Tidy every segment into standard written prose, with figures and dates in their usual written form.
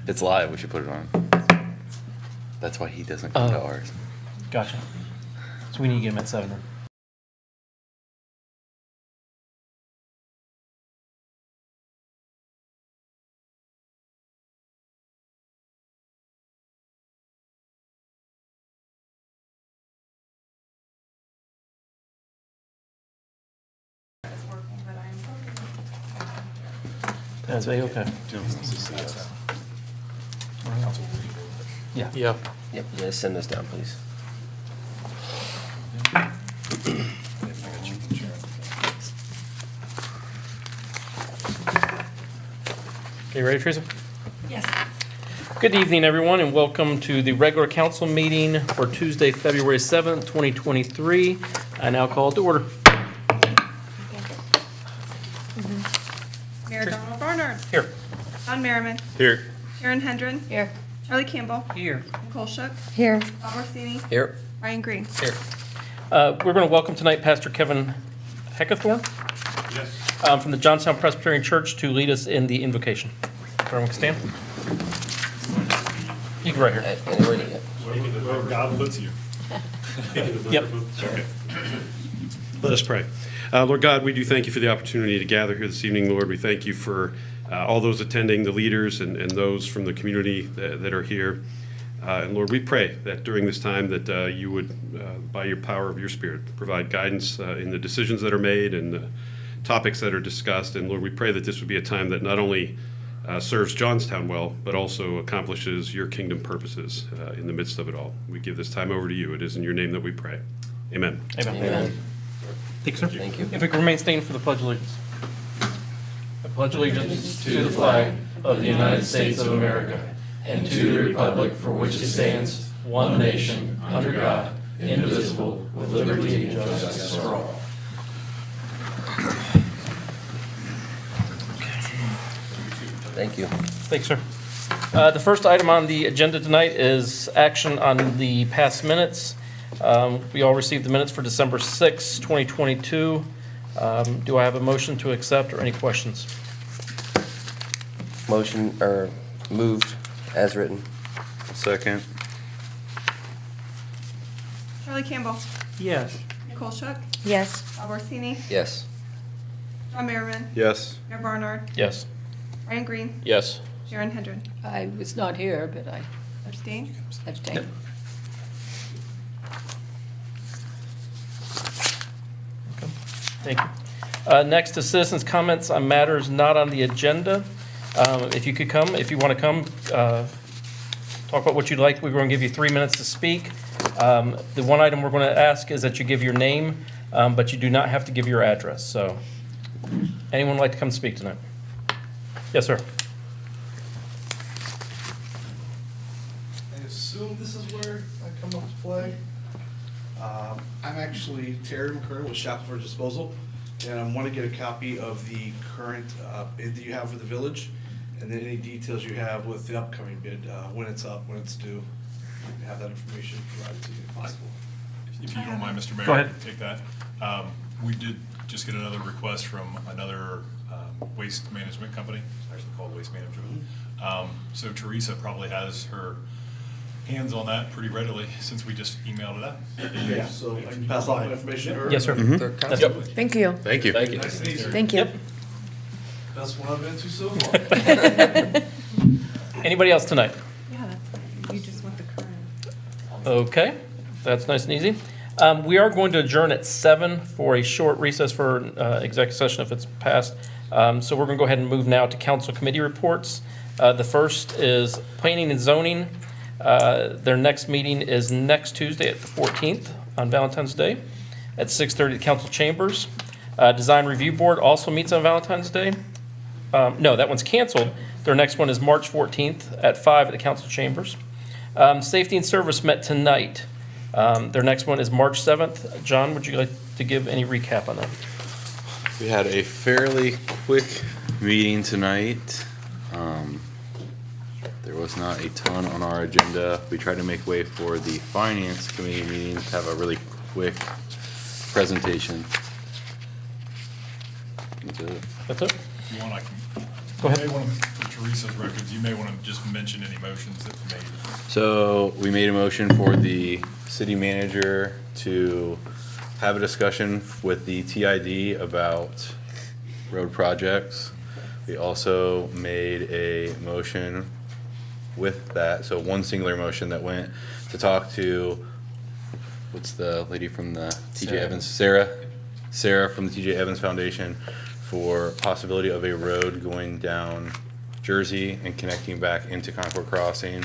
It's live. We should put it on. That's why he doesn't come to Oh. ours. Gotcha. So we need to get him at 7 then. That's A-okay. Yeah. Yeah. Yep, yeah, send this down, please. Okay, ready, Teresa? Yes. Good evening, everyone, and welcome to the regular council meeting for Tuesday, February 7th, 2023. I now call it to order. Mayor Donald Barnard. Here. Don Merriman. Here. Sharon Hendren. Here. Charlie Campbell. Here. Nicole Shook. Here. Bob Orsini. Here. Ryan Green. Here. We're going to welcome tonight Pastor Kevin Heckathorn. Yes. From the Johnstown Presbyterian Church to lead us in the invocation. Everyone can stand. You can right here. Anywhere to get. Where God puts you. Yep. Let us pray. Lord God, we do thank you for the opportunity to gather here this evening, Lord. We thank you for all those attending, the leaders, and those from the community that are here. And Lord, we pray that during this time that you would, by your power of your Spirit, provide guidance in the decisions that are made and the topics that are discussed. And Lord, we pray that this would be a time that not only serves Johnstown well, but also accomplishes your kingdom purposes in the midst of it all. We give this time over to you. It is in your name that we pray. Amen. Amen. Amen. Thank you, sir. Thank you. If we can remain standing for the Pledge of Allegiance. I pledge allegiance to the flag of the United States of America and to the republic for which it stands, one nation, under God, indivisible, with liberty and justice for all. Thank you. Thanks, sir. The first item on the agenda tonight is action on the past minutes. We all received the minutes for December 6, 2022. Do I have a motion to accept or any questions? Motion, or moved as written. Second. Charlie Campbell. Yes. Nicole Shook. Yes. Bob Orsini. Yes. Don Merriman. Yes. Mayor Barnard. Yes. Ryan Green. Yes. Sharon Hendren. I was not here, but I Abstain. abstained. Thank you. Next is citizens' comments on matters not on the agenda. If you could come, if you want to come, talk about what you'd like. We're going to give you 3 minutes to speak. The one item we're going to ask is that you give your name, but you do not have to give your address. So, anyone like to come speak tonight? Yes, sir. I assume this is where I come up to play. I'm actually Terry McCurry with Shackelford Disposal, and I want to get a copy of the current bid that you have for the village, and then any details you have with the upcoming bid, when it's up, when it's due. You can have that information provided to you if possible. If you don't mind, Mr. Mayor, Go I ahead. can take that. We did just get another request from another waste management company, it's actually called Waste Management. So Teresa probably has her hands on that pretty readily since we just emailed it out. Yeah, so I can pass on that information to her. Yes, sir. Third That's council. it. Thank you. Thank you. Nice to meet you. Thank you. Yep. Best one I've been to so far. Anybody else tonight? Yeah, that's fine. You just want the current. Okay, that's nice and easy. We are going to adjourn at 7 for a short recess for executive session if it's passed. So we're going to go ahead and move now to council committee reports. The first is planning and zoning. Their next meeting is next Tuesday at the 14th on Valentine's Day at 6:30 at council chambers. Design Review Board also meets on Valentine's Day. No, that one's canceled. Their next one is March 14th at 5 at the council chambers. Safety and Service met tonight. Their next one is March 7th. John, would you like to give any recap on that? We had a fairly quick meeting tonight. There was not a ton on our agenda. We tried to make way for the Finance Committee meeting to have a really quick presentation. That's it. That's it? If you want, I can. Go ahead. You may want to, for Teresa's records, you may want to just mention any motions that were made. So we made a motion for the city manager to have a discussion with the TID about road projects. We also made a motion with that, so one singular motion that went to talk to, what's the lady from the TJ Sarah. Evans, Sarah from the TJ Evans Foundation for possibility of a road going down Jersey and connecting back into Concord Crossing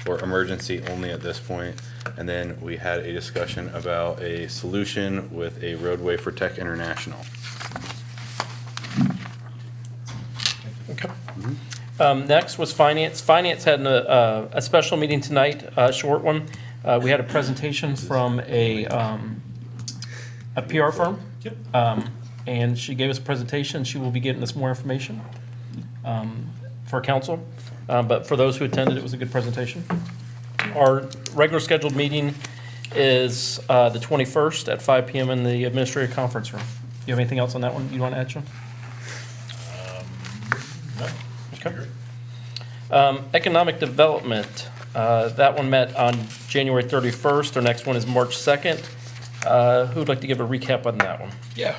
for emergency only at this point. And then we had a discussion about a solution with a roadway for Tech International. Okay. Next was finance. Finance had a special meeting tonight, a short one. We had a presentation from a PR firm. Yep. And she gave us a presentation. She will be getting us more information for council. But for those who attended, it was a good presentation. Our regular scheduled meeting is the 21st at 5 PM in the administrative conference room. You have anything else on that one you want to add, Sean? No. Okay. Economic development, that one met on January 31st. Our next one is March 2nd. Who'd like to give a recap on that one? Yeah,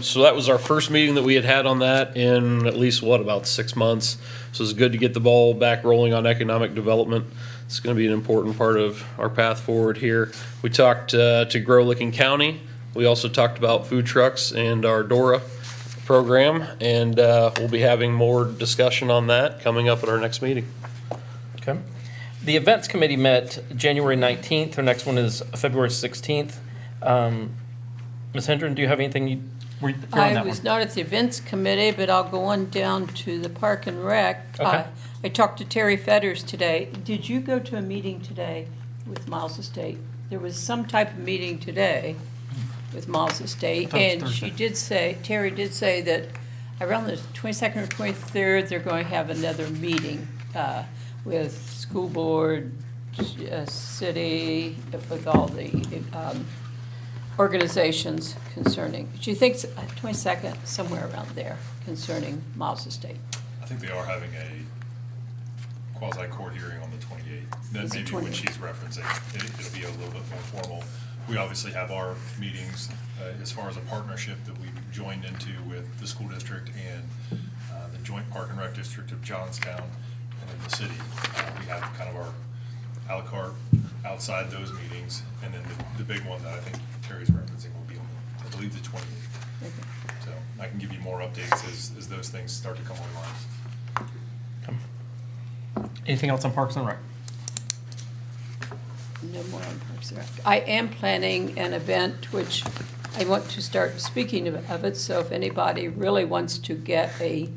so that was our first meeting that we had on that in at least, about 6 months. So it's good to get the ball back rolling on economic development. It's gonna be an important part of our path forward here. We talked to Grow Licking County. We also talked about food trucks and our DORA program, and we'll be having more discussion on that coming up at our next meeting. Okay. The events committee met January 19th. Our next one is February 16th. Ms. Hendren, do you have anything you're on I that was one? not at the events committee, but I'll go on down to the Park and Rec. Okay. I talked to Terry Fetters today. Did you go to a meeting today with Miles Estate? There was some type of meeting today with Miles Estate, I thought it and was she did say, Terry did say that around the 22nd or 23rd, they're going to have another meeting with school board, city, with all the organizations concerning. She thinks 22nd, somewhere around there, concerning Miles Estate. I think they are having a quasi-court hearing on the 28th. That Is may it be what 28th? she's referencing. It'll be a little bit more formal. We obviously have our meetings as far as a partnership that we've joined into with the school district and the joint park and rec district of Johnstown and then the city. We have kind of our à la carte outside those meetings, and then the big one that I think Terry's referencing will be on, I believe, the 28th. Okay. So I can give you more updates as those things start to come online. Anything else on Parks and Rec? No more on Parks and Rec. I am planning an event which I want to start speaking of it, so if anybody really wants to get a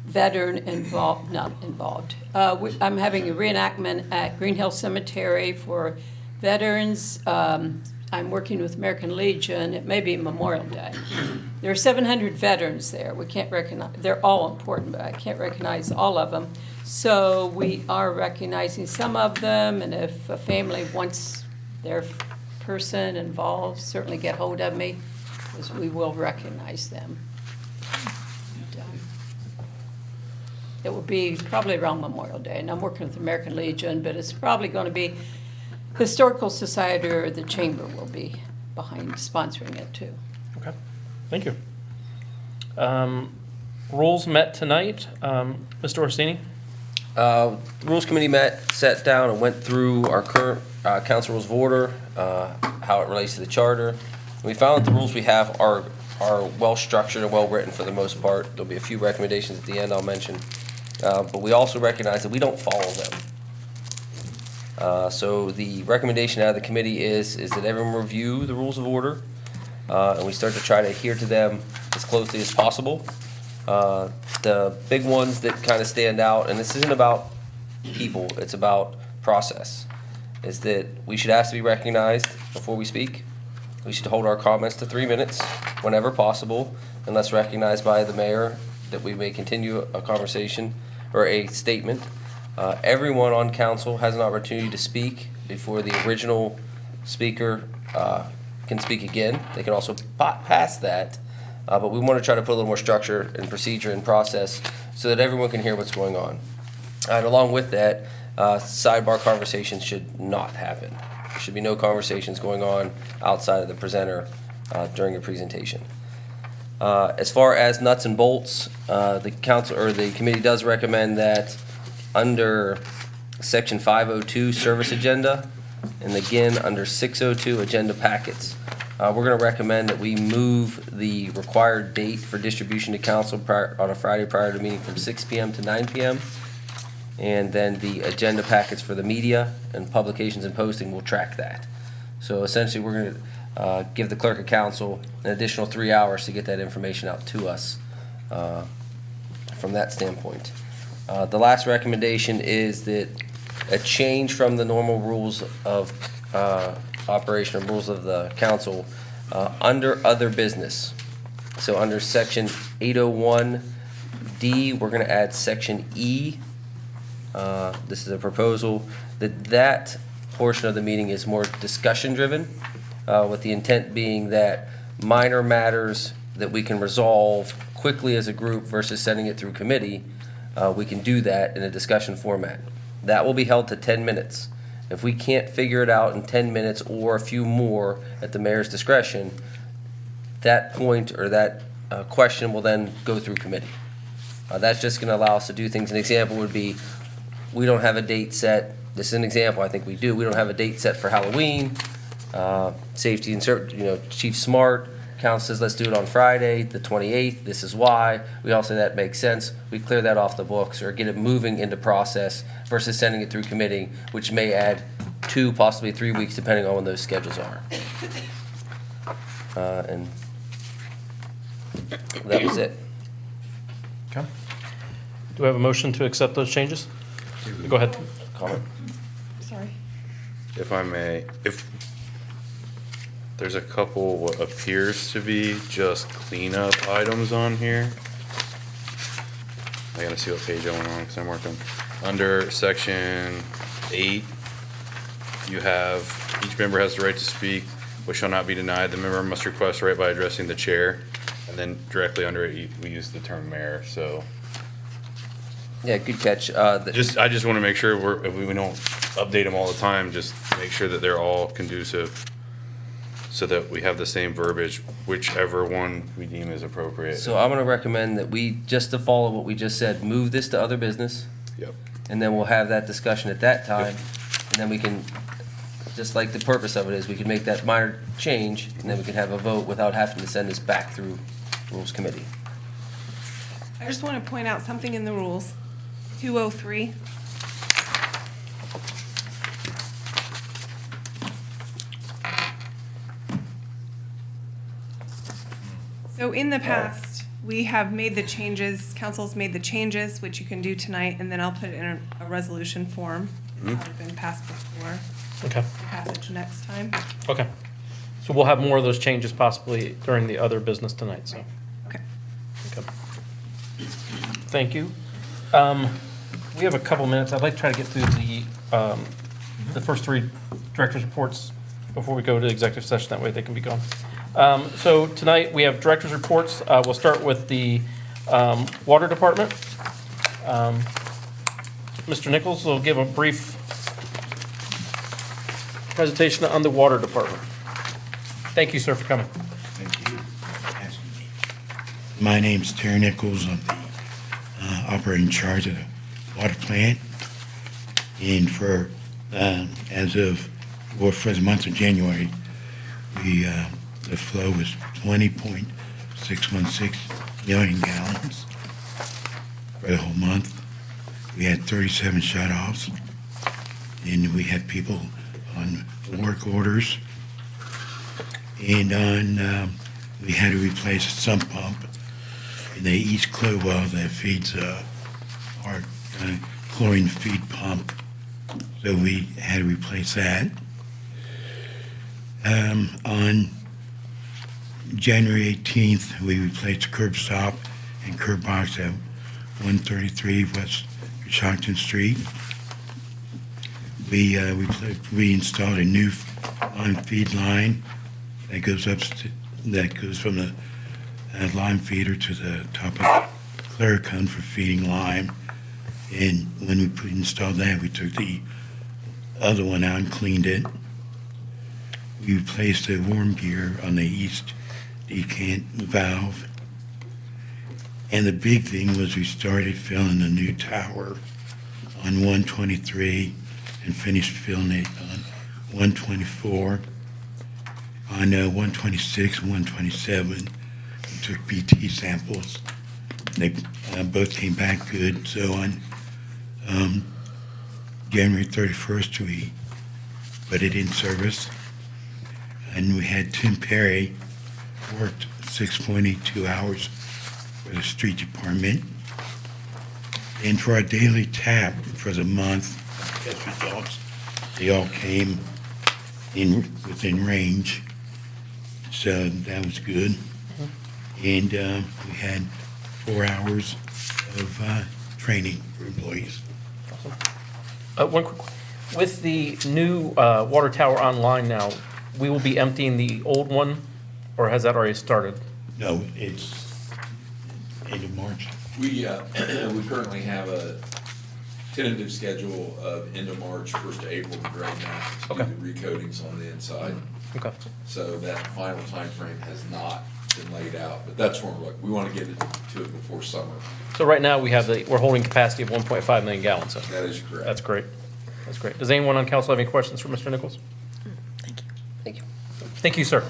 veteran involved, not involved. I'm having a reenactment at Green Hill Cemetery for veterans. I'm working with American Legion. It may be Memorial Day. There are 700 veterans there. We can't recognize, they're all important, but I can't recognize all of them. So we are recognizing some of them, and if a family wants their person involved, certainly get hold of me, because we will recognize them. It will be probably around Memorial Day, and I'm working with American Legion, but it's probably going to be Historical Society or the Chamber will be behind sponsoring it too. Okay, thank you. Rules met tonight. Mr. Orsini? The Rules Committee met, sat down, and went through our current council rules of order, how it relates to the charter. We found that the rules we have are well-structured and well-written for the most part. There'll be a few recommendations at the end I'll mention. But we also recognize that we don't follow them. So the recommendation out of the committee is that everyone review the rules of order, and we start to try to adhere to them as closely as possible. The big ones that kind of stand out, and this isn't about people, it's about process, is that we should ask to be recognized before we speak. We should hold our comments to 3 minutes whenever possible, unless recognized by the mayor, that we may continue a conversation or a statement. Everyone on council has an opportunity to speak before the original speaker can speak again. They can also pass that, but we want to try to put a little more structure and procedure and process so that everyone can hear what's going on. And along with that, sidebar conversations should not happen. There should be no conversations going on outside of the presenter during a presentation. As far as nuts and bolts, the council or the committee does recommend that under section 502 service agenda, and again under 602 agenda packets, we're going to recommend that we move the required date for distribution to council on a Friday prior to meeting from 6 p.m. to 9 p.m. And then the agenda packets for the media and publications and posting will track that. So essentially, we're going to give the clerk of council an additional 3 hours to get that information out to us from that standpoint. The last recommendation is that a change from the normal rules of operation or rules of the council under other business. So under section 801D, we're going to add section E. This is a proposal that portion of the meeting is more discussion-driven, with the intent being that minor matters that we can resolve quickly as a group versus sending it through committee, we can do that in a discussion format. That will be held to 10 minutes. If we can't figure it out in 10 minutes or a few more at the mayor's discretion, that point or that question will then go through committee. That's just going to allow us to do things. An example would be, we don't have a date set. This is an example. I think we do. We don't have a date set for Halloween. Safety and Chief Smart, council says, let's do it on Friday, the 28th. This is why. We all say that makes sense. We clear that off the books or get it moving into process versus sending it through committee, which may add 2, possibly 3 weeks, depending on when those schedules are. And that was it. Okay. Do we have a motion to accept those changes? Go ahead. Comment? Sorry. If I may, if there's a couple what appears to be just cleanup items on here. I gotta see what page I went on because I'm working. Under section 8, you have, each member has the right to speak, which shall not be denied. The member must request right by addressing the chair. And then directly under it, we use the term mayor, so. Yeah, good catch. I just want to make sure if we don't update them all the time, just make sure that they're all conducive so that we have the same verbiage, whichever one we deem is appropriate. So I'm going to recommend that we, just to follow what we just said, move this to other business. Yep. And then we'll have that discussion at that time. And then we can, just like the purpose of it is, we can make that minor change, and then we can have a vote without having to send this back through Rules Committee. I just want to point out something in the rules. 203. So in the past, we have made the changes, council's made the changes, which you can do tonight, and then I'll put it in a resolution form. It's already been passed before, Okay. passage next time. Okay. So we'll have more of those changes possibly during the other business tonight, so. Okay. Okay. Thank you. We have a couple minutes. I'd like to try to get through the first 3 directors' reports before we go to executive session. That way they can be gone. So tonight we have directors' reports. We'll start with the Water Department. Mr. Nichols will give a brief presentation on the Water Department. Thank you, sir, for coming. Thank you. My name's Terry Nichols. I'm the operating charge of the water plant. And for the month of January, the flow was 20.616 million gallons for the whole month. We had 37 shut-offs, and we had people on work orders. And we had to replace a sump pump in the East Clay well that feeds our chlorine feed pump. So we had to replace that. On January 18th, we replaced curb stop and curb box at 133 West Shockton Street. We installed a new line feed line that goes from the line feeder to the top of clear cone for feeding lime. And when we installed that, we took the other one out and cleaned it. We replaced the worm gear on the east decant valve. And the big thing was we started filling the new tower on 123 and finished filling it on 124. On 126 and 127, we took BT samples. They both came back good. So on January 31st, we put it in service. And we had Tim Perry worked 6.82 hours for the street department. And for our daily tap for the month, test results, they all came within range. So that was good. And we had 4 hours of training for employees. One quick, with the new water tower online now, we will be emptying the old one, or has that already started? No, it's end of March. We currently have a tentative schedule of end of March, 1st of April to drain that, to do Okay. the recoatings on the inside. Okay. So that final time frame has not been laid out, but that's where we're looking. We want to get it to it before summer. So right now, we're holding capacity of 1.5 million gallons. So That is correct. that's great. That's great. Does anyone on council have any questions for Mr. Nichols? Thank you. Thank you, sir.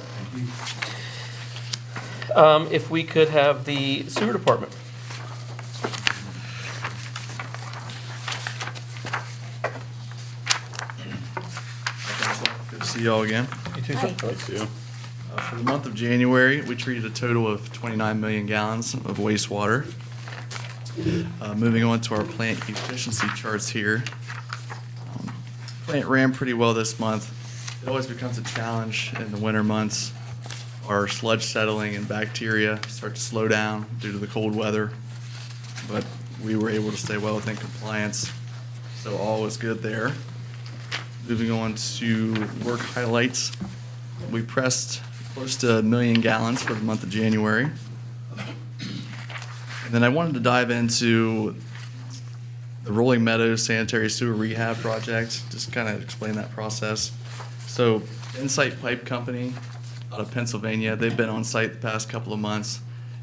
If we could have the sewer department. Good to see you all again. You too, sir. Thank you. For the month of January, we treated a total of 29 million gallons of wastewater. Moving on to our plant efficiency charts here. Plant ran pretty well this month. It always becomes a challenge in the winter months. Our sludge settling and bacteria start to slow down due to the cold weather. But we were able to stay well within compliance, so all was good there. Moving on to work highlights. We pressed close to 1 million gallons for the month of January. And then I wanted to dive into the Rolling Meadows Sanitary Sewer Rehab Project, just kind of explain that process. So Insight Pipe Company out of Pennsylvania, they've been on site the past couple of months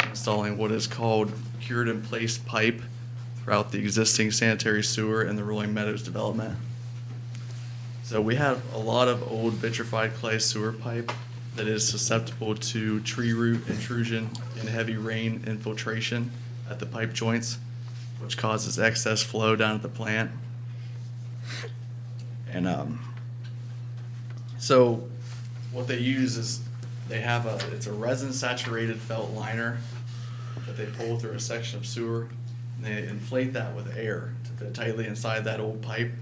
installing what is called cured in place pipe throughout the existing sanitary sewer in the Rolling Meadows development. So we have a lot of old vitrified clay sewer pipe that is susceptible to tree root intrusion and heavy rain infiltration at the pipe joints, which causes excess flow down at the plant. And so what they use is they have it's a resin saturated felt liner that they pull through a section of sewer, and they inflate that with air to fit tightly inside that old pipe.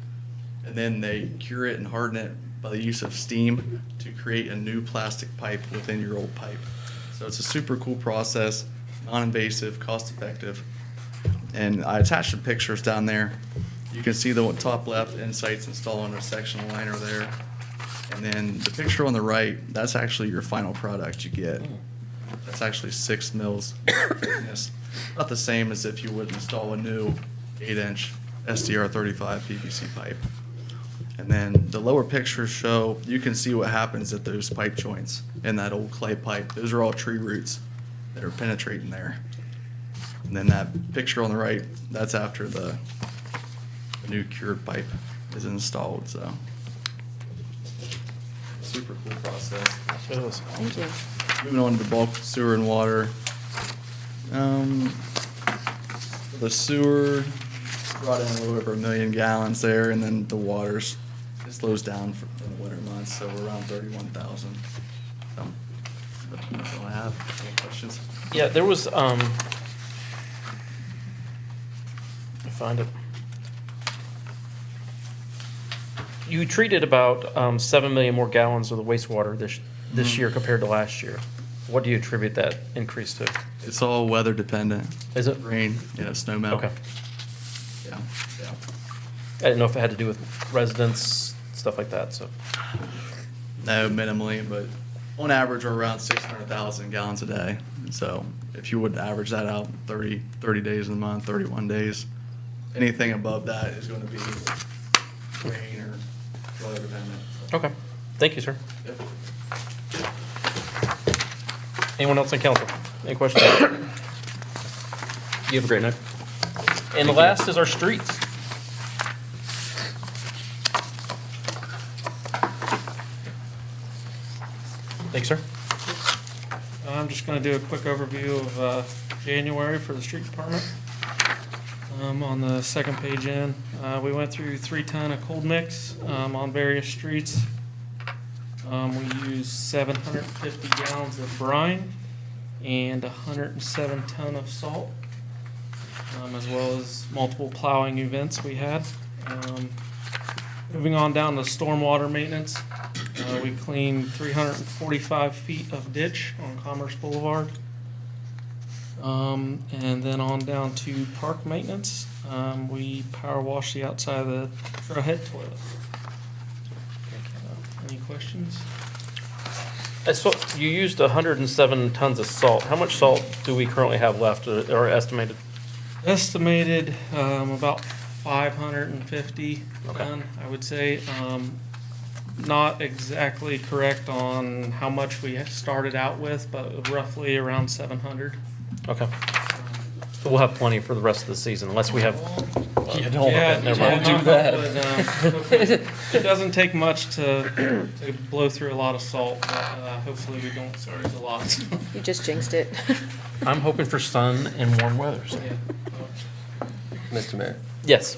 And then they cure it and harden it by the use of steam to create a new plastic pipe within your old pipe. So it's a super cool process, non-invasive, cost-effective. And I attached some pictures down there. You can see the top left, Insight's installing a sectional liner there. And then the picture on the right, that's actually your final product you get. That's actually 6 mils thickness. Not the same as if you would install a new 8-inch SDR35 PVC pipe. And then the lower pictures show, you can see what happens at those pipe joints in that old clay pipe. Those are all tree roots that are penetrating there. And then that picture on the right, that's after the new cured pipe is installed, so. Super cool process. Thank you. Moving on to bulk sewer and water. The sewer brought in a little over 1 million gallons there, and then the waters, it slows down for in the winter months, so we're around 31,000. So, that's all I have. Any questions? Yeah, there was, let me find it. You treated about 7 million more gallons of the wastewater this year compared to last year. What do you attribute that increase to? It's all weather dependent. Is it? Rain, snow melt. Okay. Yeah. I didn't know if it had to do with residents, stuff like that, so. No, minimally, but on average, we're around 600,000 gallons a day So if you would average that out, 30 days in the month, 31 days, anything above that is going to be rain or weather dependent. Okay, thank you, sir. Yep. Anyone else on council? Any questions? You have a great night. And the last is our streets. Thanks, sir. I'm just going to do a quick overview of January for the street department. On the second page in, we went through 3 ton of cold mix on various streets. We used 750 gallons of brine and 107 ton of salt, as well as multiple plowing events we had. Moving on down to stormwater maintenance, we cleaned 345 feet of ditch on Commerce Boulevard. And then on down to park maintenance, we power washed the outside of the trailhead toilet. Any questions? I saw you used 107 tons of salt. How much salt do we currently have left or estimated? Estimated about 550 ton, I would say. Not exactly correct on how much we started out with, but roughly around 700. Okay. So we'll have plenty for the rest of the season unless we have. Yeah, never mind. don't do that. It doesn't take much to blow through a lot of salt, but hopefully we don't use a lot. You just jinxed it. I'm hoping for sun and warm weather. So. Yeah. Mr. Mayor. Yes.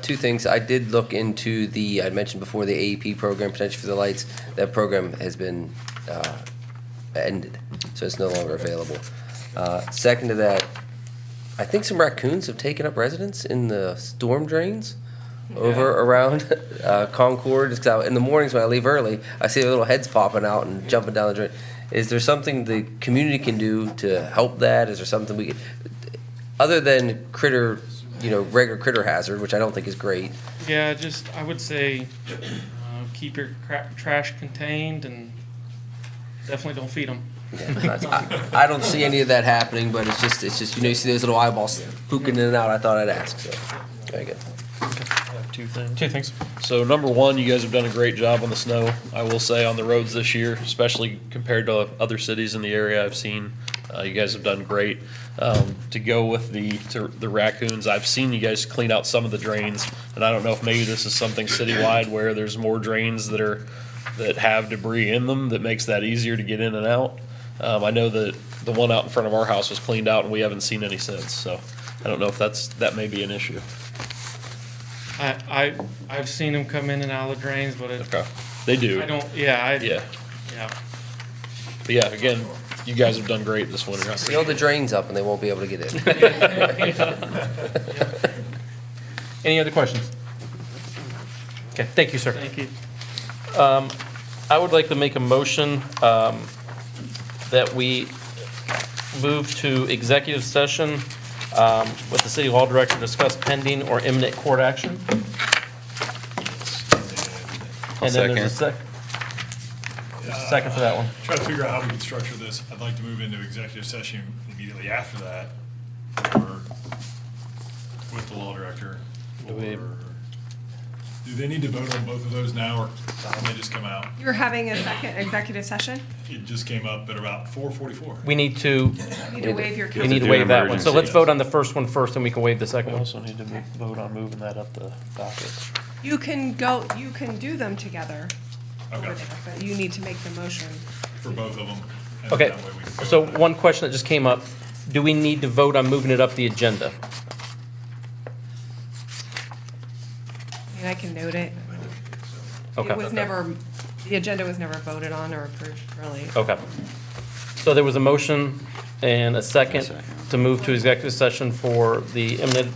2 things. I did look into I mentioned before, the AEP program, potential for the lights. That program has been ended, so it's no longer available. Second to that, I think some raccoons have taken up residence in the storm drains over around Concord. It's out in the mornings when I leave early, I see their little heads popping out and jumping down the drain. Is there something the community can do to help that? Is there something we could, other than regular critter hazard, which I don't think is great? Yeah, I would say keep your trash contained and definitely don't feed them. Yeah, I don't see any of that happening, but it's just you see those little eyeballs poking in and out. I thought I'd ask. So, very good. I have 2 things. 2 things. So number one, you guys have done a great job on the snow, I will say, on the roads this year, especially compared to other cities in the area I've seen. You guys have done great. To go with the raccoons, I've seen you guys clean out some of the drains, and I don't know if maybe this is something citywide where there's more drains that have debris in them that makes that easier to get in and out. I know that the one out in front of our house was cleaned out and we haven't seen any since, so I don't know if that may be an issue. I've seen them come in and out of the drains, but Okay, they do. Yeah. But yeah, again, you guys have done great this winter. Seal the drains up and they won't be able to get in. Any other questions? Okay, thank you, sir. Thank you. I would like to make a motion that we move to executive session with the city law director to discuss pending or imminent court action. And then there's a second for that one. Try to figure out how we can structure this. I'd like to move into executive session immediately after that with the law director. Do they need to vote on both of those now, or can they just come out? You're having a second executive session? It just came up at about 4:44. We need to, You need to waive your we council. need to waive that one. So let's vote on the first one first, and we can waive the second We one. also need to vote on moving that up the docket. You can do them together over Okay. there, but you need to make the motion. For both of them. and Okay, that way we can go so with that. one question that just came up, do we need to vote on moving it up the agenda? I mean, I can note it. Okay. It was never, the agenda was never voted on or approved, really. Okay. So there was a motion and a second to move to executive session for the imminent,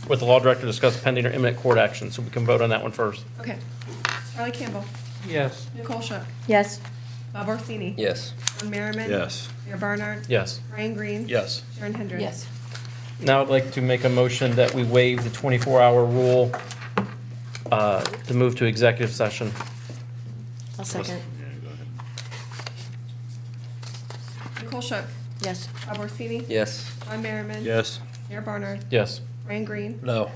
with the law director to discuss pending or imminent court action, so we can vote on that one first. Okay. Charlie Campbell, Yes. Nicole Shook, Yes. Bob Orsini. Yes. John Merriman. Yes. Mayor Barnard. Yes. Ryan Green. Yes. Sharon Hendricks. Yes. Now I'd like to make a motion that we waive the 24-hour rule to move to executive session. I'll second. Nicole Shook, Yes. Bob Orsini. Yes. John Merriman. Yes. Mayor Barnard. Yes. Brian Green. No.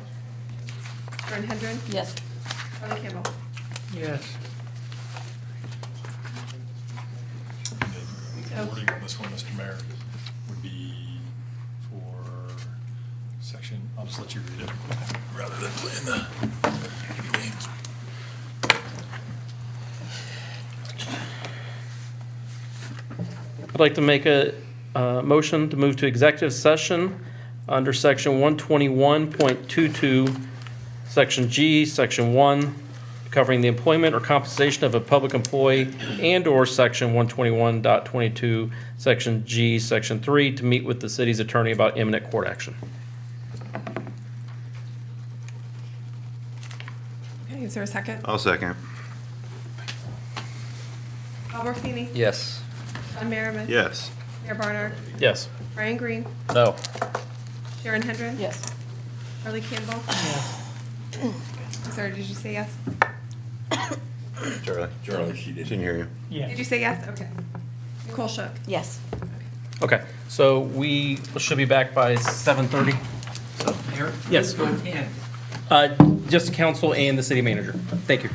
Karen Hendren. Yes. Charlie Campbell. Yes. The wording on this one, Mr. Mayor, would be for section, I'll just let you read it rather than playing the games. I'd like to make a motion to move to executive session under section 121.22, section G, section 1, covering the employment or compensation of a public employee, and/or section 121.22, section G, section 3, to meet with the city's attorney about imminent court action. Okay, is there a second? I'll second. Bob Orsini. Yes. John Merriman. Yes. Mayor Barnard. Yes. Brian Green. No. Sharon Hendren. Yes. Charlie Campbell. I'm sorry, did you say yes? Charlie, she didn't hear you. Did you say yes? Okay. Nicole Shook. Yes. Okay, so we should be back by 7:30. Yes. Just council and the city manager. Thank you.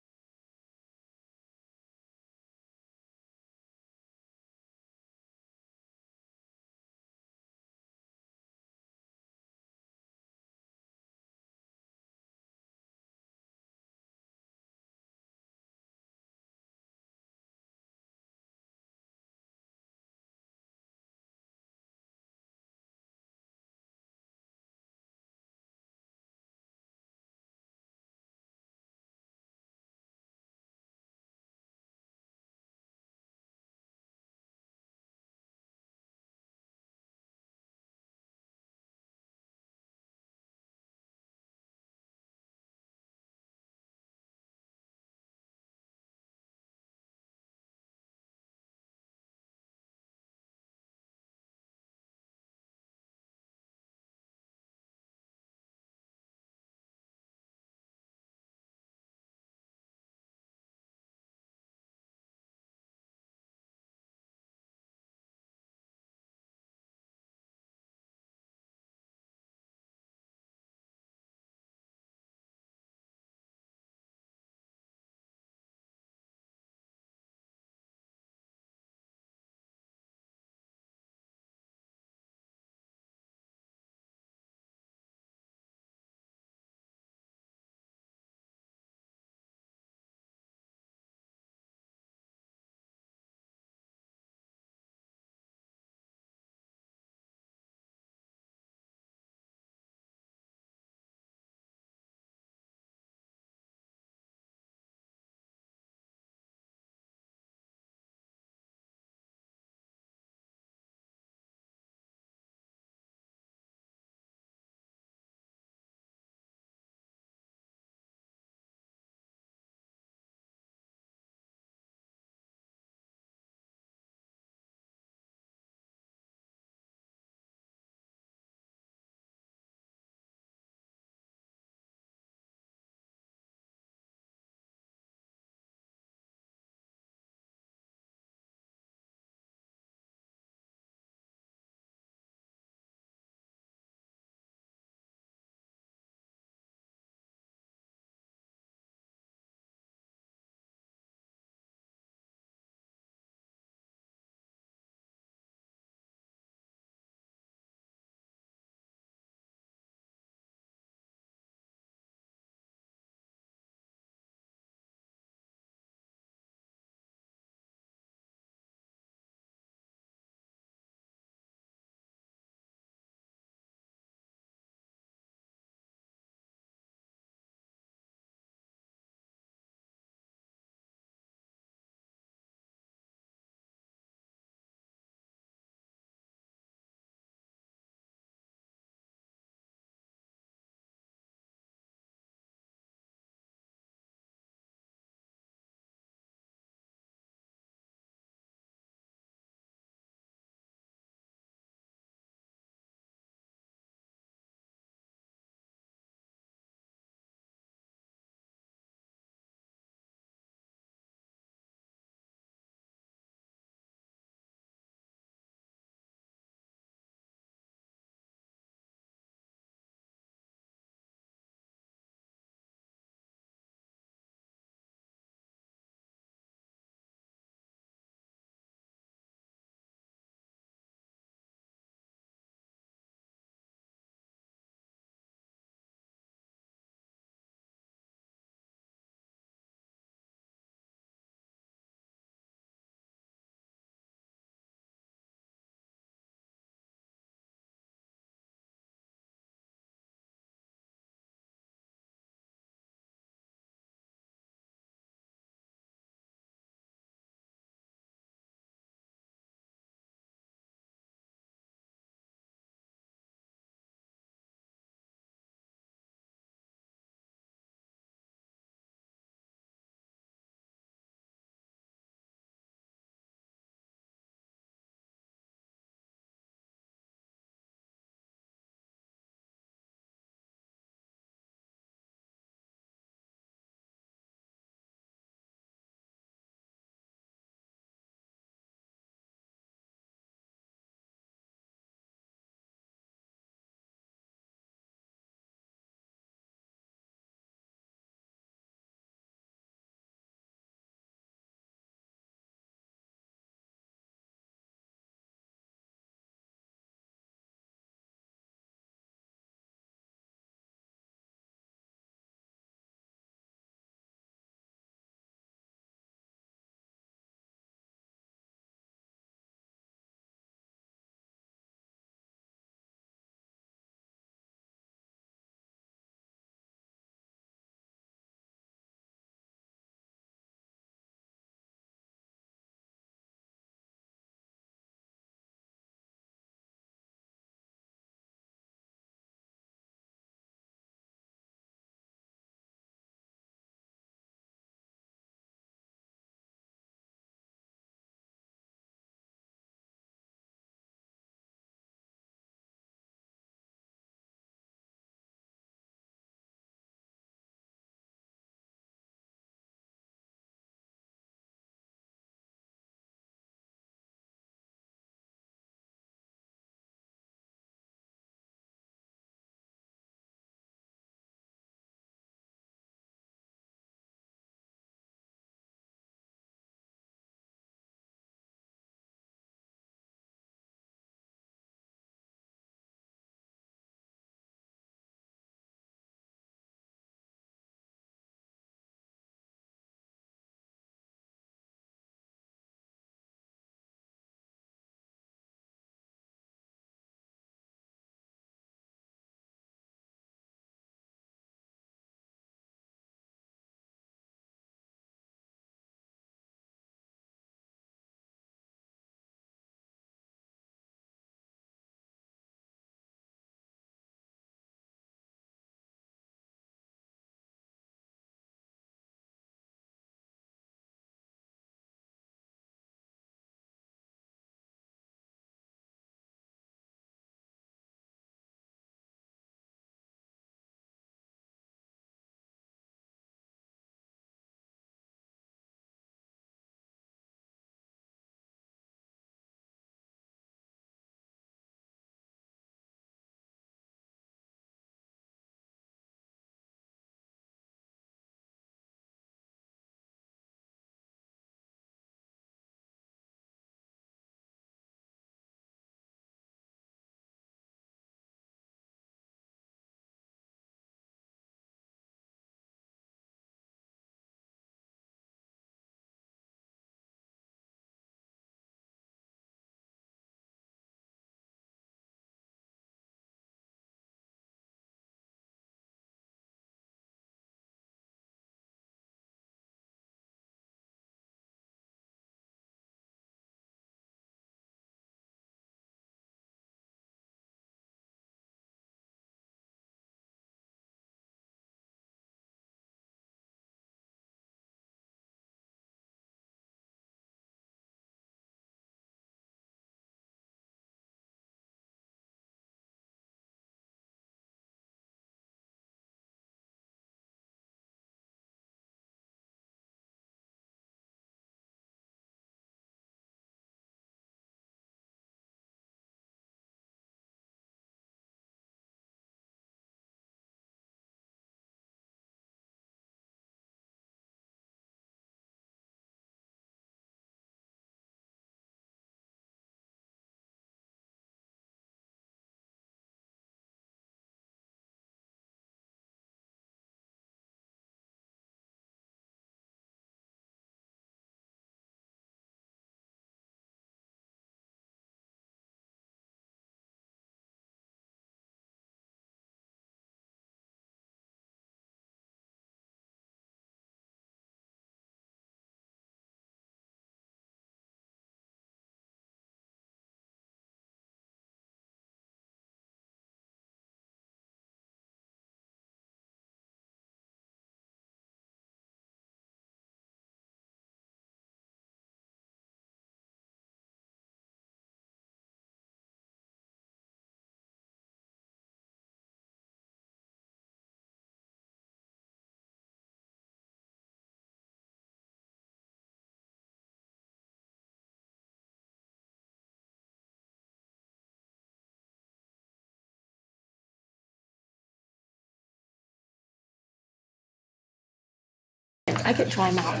I could try my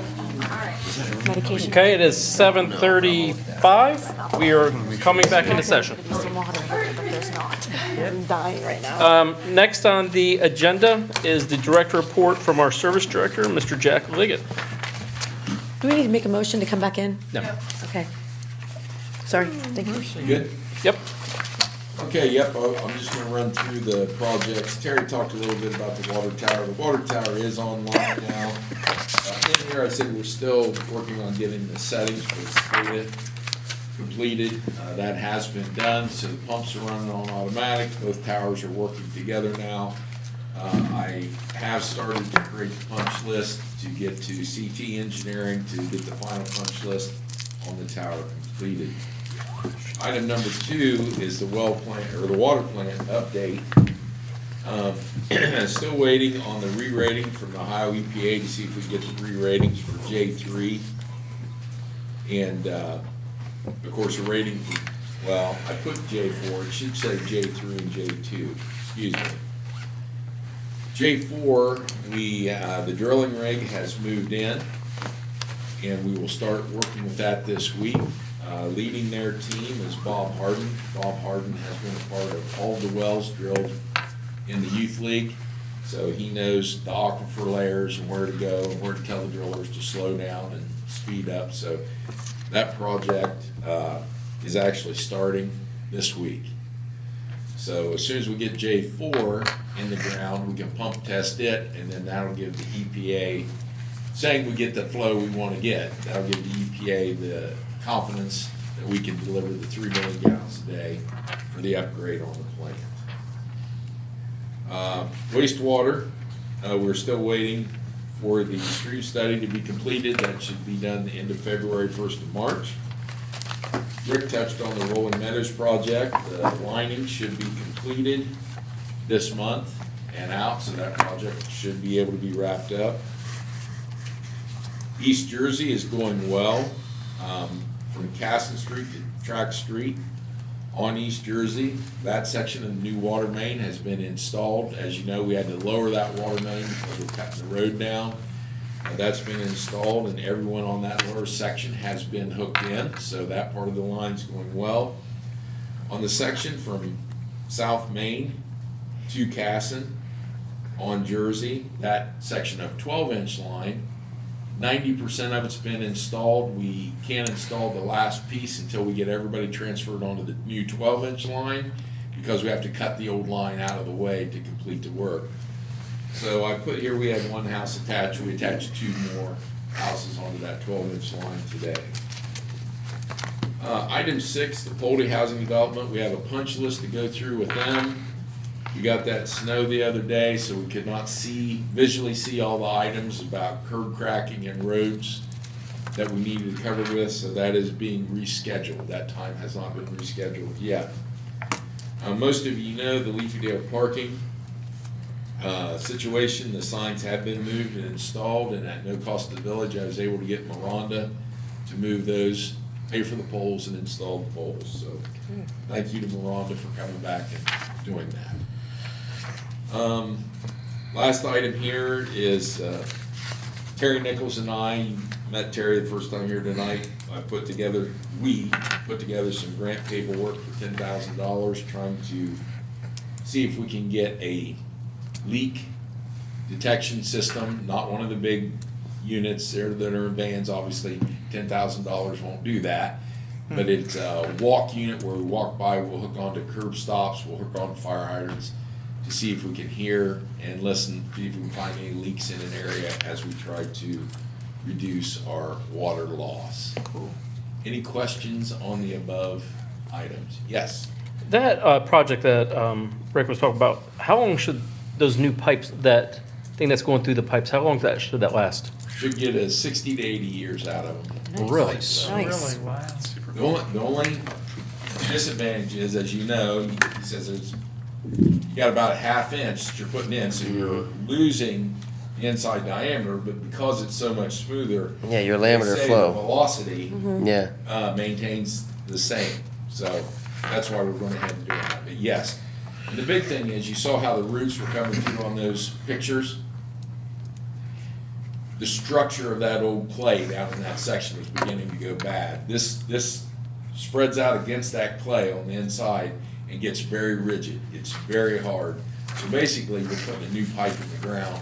medication. Okay, it is 7:35. We are coming back into session. Some water, but there's not. I'm dying right now. Next on the agenda is the director report from our service director, Mr. Jack Liggett. Do we need to make a motion to come back in? No. Okay. Sorry, thank you. Good? Yep. Okay, yep, I'm just gonna run through the projects. Terry talked a little bit about the water tower. The water tower is online now. In here, I said we're still working on getting the settings for the SCADA completed. That has been done, so the pumps are running on automatic. Both towers are working together now. I have started to create the punch list to get to CT engineering to get the final punch list on the tower completed. Item number 2 is the well plant, or the water plant update. Still waiting on the re-rating from the Ohio EPA to see if we get the re-ratings for J3. And, of course, a rating for, well, I put J4, it should say J3 and J2, excuse me. J4, the drilling rig has moved in, and we will start working with that this week. Leading their team is Bob Harden. Bob Harden has been a part of all the wells drilled in the youth league, so he knows the aquifer layers and where to go and where to tell the drillers to slow down and speed up. So that project is actually starting this week. So as soon as we get J4 in the ground, we can pump test it, and then that'll give the EPA, saying we get the flow we want to get, that'll give the EPA the confidence that we can deliver the 3 million gallons a day for the upgrade on the plant. Wastewater, we're still waiting for the stream study to be completed. That should be done the end of February, 1st of March. Rick touched on the Rolling Meadows project. The lining should be completed this month and out, so that project should be able to be wrapped up. East Jersey is going well. From Casson Street to Track Street on East Jersey, that section of the new water main has been installed. As you know, we had to lower that water main because we're cutting the road down. That's been installed, and everyone on that lower section has been hooked in, so that part of the line's going well. On the section from South Main to Casson on Jersey, that section of 12-inch line, 90% of it's been installed. We can't install the last piece until we get everybody transferred onto the new 12-inch line, because we have to cut the old line out of the way to complete the work. So I put here, we had 1 house attached. We attached 2 more houses onto that 12-inch line today. Item 6, the Poldy Housing Development. We have a punch list to go through with them. We got that snow the other day, so we could not visually see all the items about curb cracking and roads that we needed to cover with, so that is being rescheduled. That time has not been rescheduled yet. Most of you know the Leafydale parking situation. The signs have been moved and installed, and at no cost to the village, I was able to get Miranda to move those, pay for the poles and install the poles. So thank you to Miranda for coming back and doing that. Last item here is Terry Nichols and I met Terry the first time here tonight. We put together some grant paperwork for $10,000, trying to see if we can get a leak detection system, not one of the big units there that are in vans. Obviously, $10,000 won't do that. But it's a walk unit where we walk by, we'll hook onto curb stops, we'll hook onto fire hydrants to see if we can hear and listen, see if we can find any leaks in an area as we try to reduce our water loss. Cool. Any questions on the above items? Yes? That project that Rick was talking about, how long should those new pipes, that thing that's going through the pipes, how long should that last? Should get us 60 to 80 years out of them. Really? Nice. Wow. The only disadvantage is, as you know, he says you got about a ½ inch that you're putting in, so you're losing the inside diameter, but because it's so much smoother. Yeah, your they laminar say flow. The velocity Yeah. maintains the same. So that's why we're going ahead and doing that. But yes, and the big thing is you saw how the roots were coming through on those pictures. the structure of that old clay down in that section was beginning to go bad. This spreads out against that clay on the inside and gets very rigid. It's very hard. So basically, we're putting a new pipe in the ground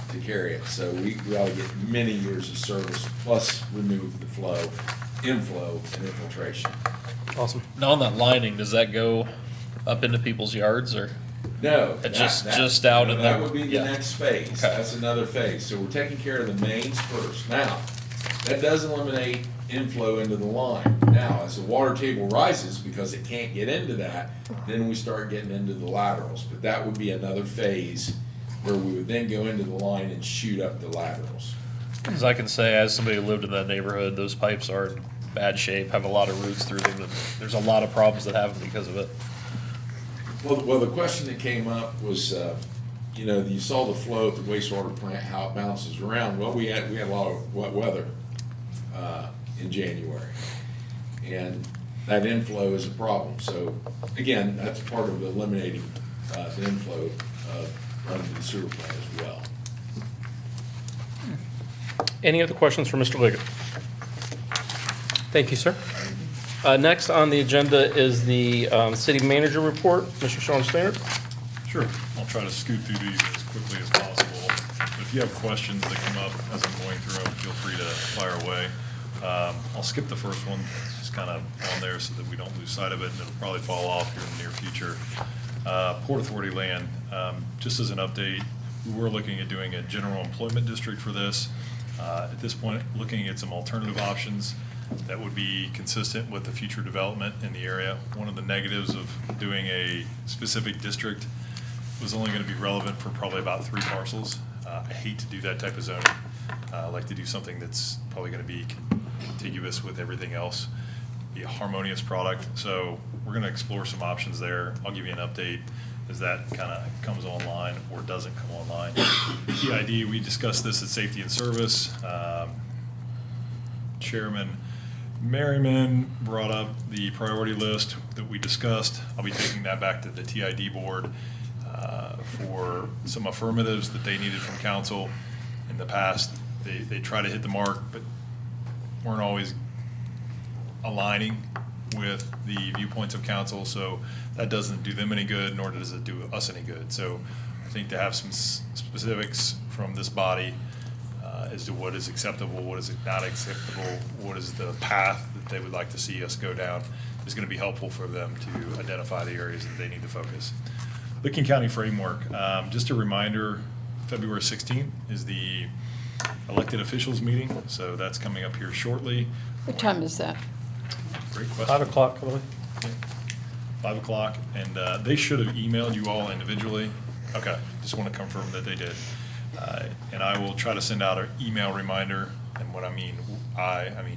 to carry it. So we ought to get many years of service, plus remove the flow, inflow, and infiltration. Awesome. Now on that lining, does that go up into people's yards or? No. Just out in the. That would be the yeah. next phase. Okay. That's another phase. So we're taking care of the mains first. Now, that does eliminate inflow into the line. Now, as the water table rises, because it can't get into that, then we start getting into the laterals. But that would be another phase where we would then go into the line and shoot up the laterals. Because I can say, as somebody who lived in that neighborhood, those pipes are in bad shape, have a lot of roots through them, and there's a lot of problems that happen because of it. Well, the question that came up was, you saw the flow at the wastewater plant, how it bounces around. Well, we had a lot of wet weather in January, and that inflow is a problem. So again, that's part of eliminating the inflow running to the sewer plant as well. Any other questions for Mr. Liggett? Thank you, sir. Next on the agenda is the city manager report. Mr. Sean Stannard. Sure. I'll try to scoot through these as quickly as possible. But if you have questions that come up as I'm going through them, feel free to fire away. I'll skip the first one. It's just kind of on there so that we don't lose sight of it, and it'll probably fall off here in the near future. Port Authority land, just as an update, we were looking at doing a general employment district for this. At this point, looking at some alternative options that would be consistent with the future development in the area. One of the negatives of doing a specific district was only going to be relevant for probably about 3 parcels. I hate to do that type of zoning. I like to do something that's probably going to be contiguous with everything else, be a harmonious product. So we're going to explore some options there. I'll give you an update as that kind of comes online or doesn't come online. TID, we discussed this at Safety and Service. Chairman Merriman brought up the priority list that we discussed. I'll be taking that back to the TID board for some affirmatives that they needed from council. In the past, they try to hit the mark, but weren't always aligning with the viewpoints of council, so that doesn't do them any good, nor does it do us any good. So I think to have some specifics from this body as to what is acceptable, what is not acceptable, what is the path that they would like to see us go down is going to be helpful for them to identify the areas that they need to focus. Licking County Framework, just a reminder, February 16th is the elected officials meeting, so that's coming up here shortly. What time is that? Great question. 5 o'clock, Lily. 5 o'clock, and they should have emailed you all individually. Okay, just want to confirm that they did. And I will try to send out an email reminder, and what I mean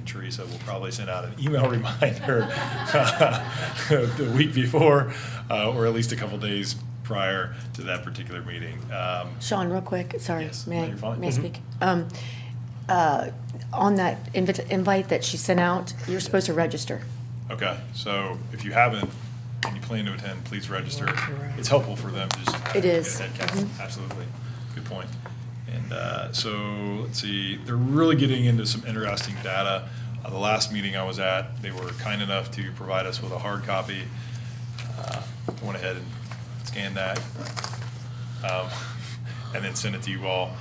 Teresa will probably send out an email reminder the week before, or at least a couple days prior to that particular meeting. Sean, real quick, sorry, Yes. may No, you're fine. I speak? On that invite that she sent out, you're supposed to register. Okay, so if you haven't and you plan to attend, please register. It's helpful for them to just. It is. Get a head count. Absolutely. Good point. And so, let's see, they're really getting into some interesting data. The last meeting I was at, they were kind enough to provide us with a hard copy. I went ahead and scanned that, and then sent it to you all.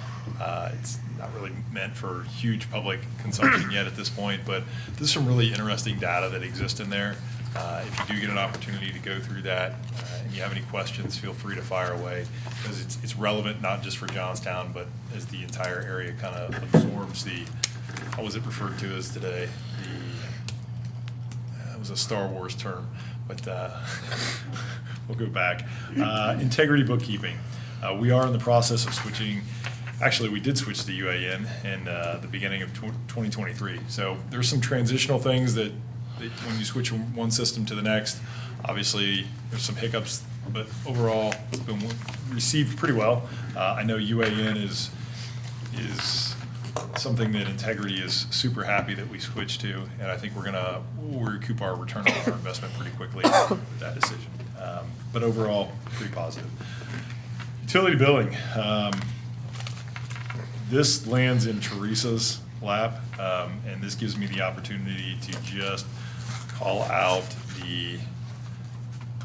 It's not really meant for huge public consumption yet at this point, but there's some really interesting data that exists in there. If you do get an opportunity to go through that and you have any questions, feel free to fire away, because it's relevant not just for Johnstown, but as the entire area kind of absorbs the, how was it referred to as today? It was a Star Wars term, but we'll go back. Integrity bookkeeping. We are in the process of switching. Actually, we did switch to UAN in the beginning of 2023. So there's some transitional things that when you switch from one system to the next, obviously there's some hiccups, but overall it's been received pretty well. I know UAN is something that Integrity is super happy that we switched to, and I think we'll recoup our return on our investment pretty quickly with that decision. But overall, pretty positive. Utility billing. This lands in Teresa's lap, and this gives me the opportunity to just call out the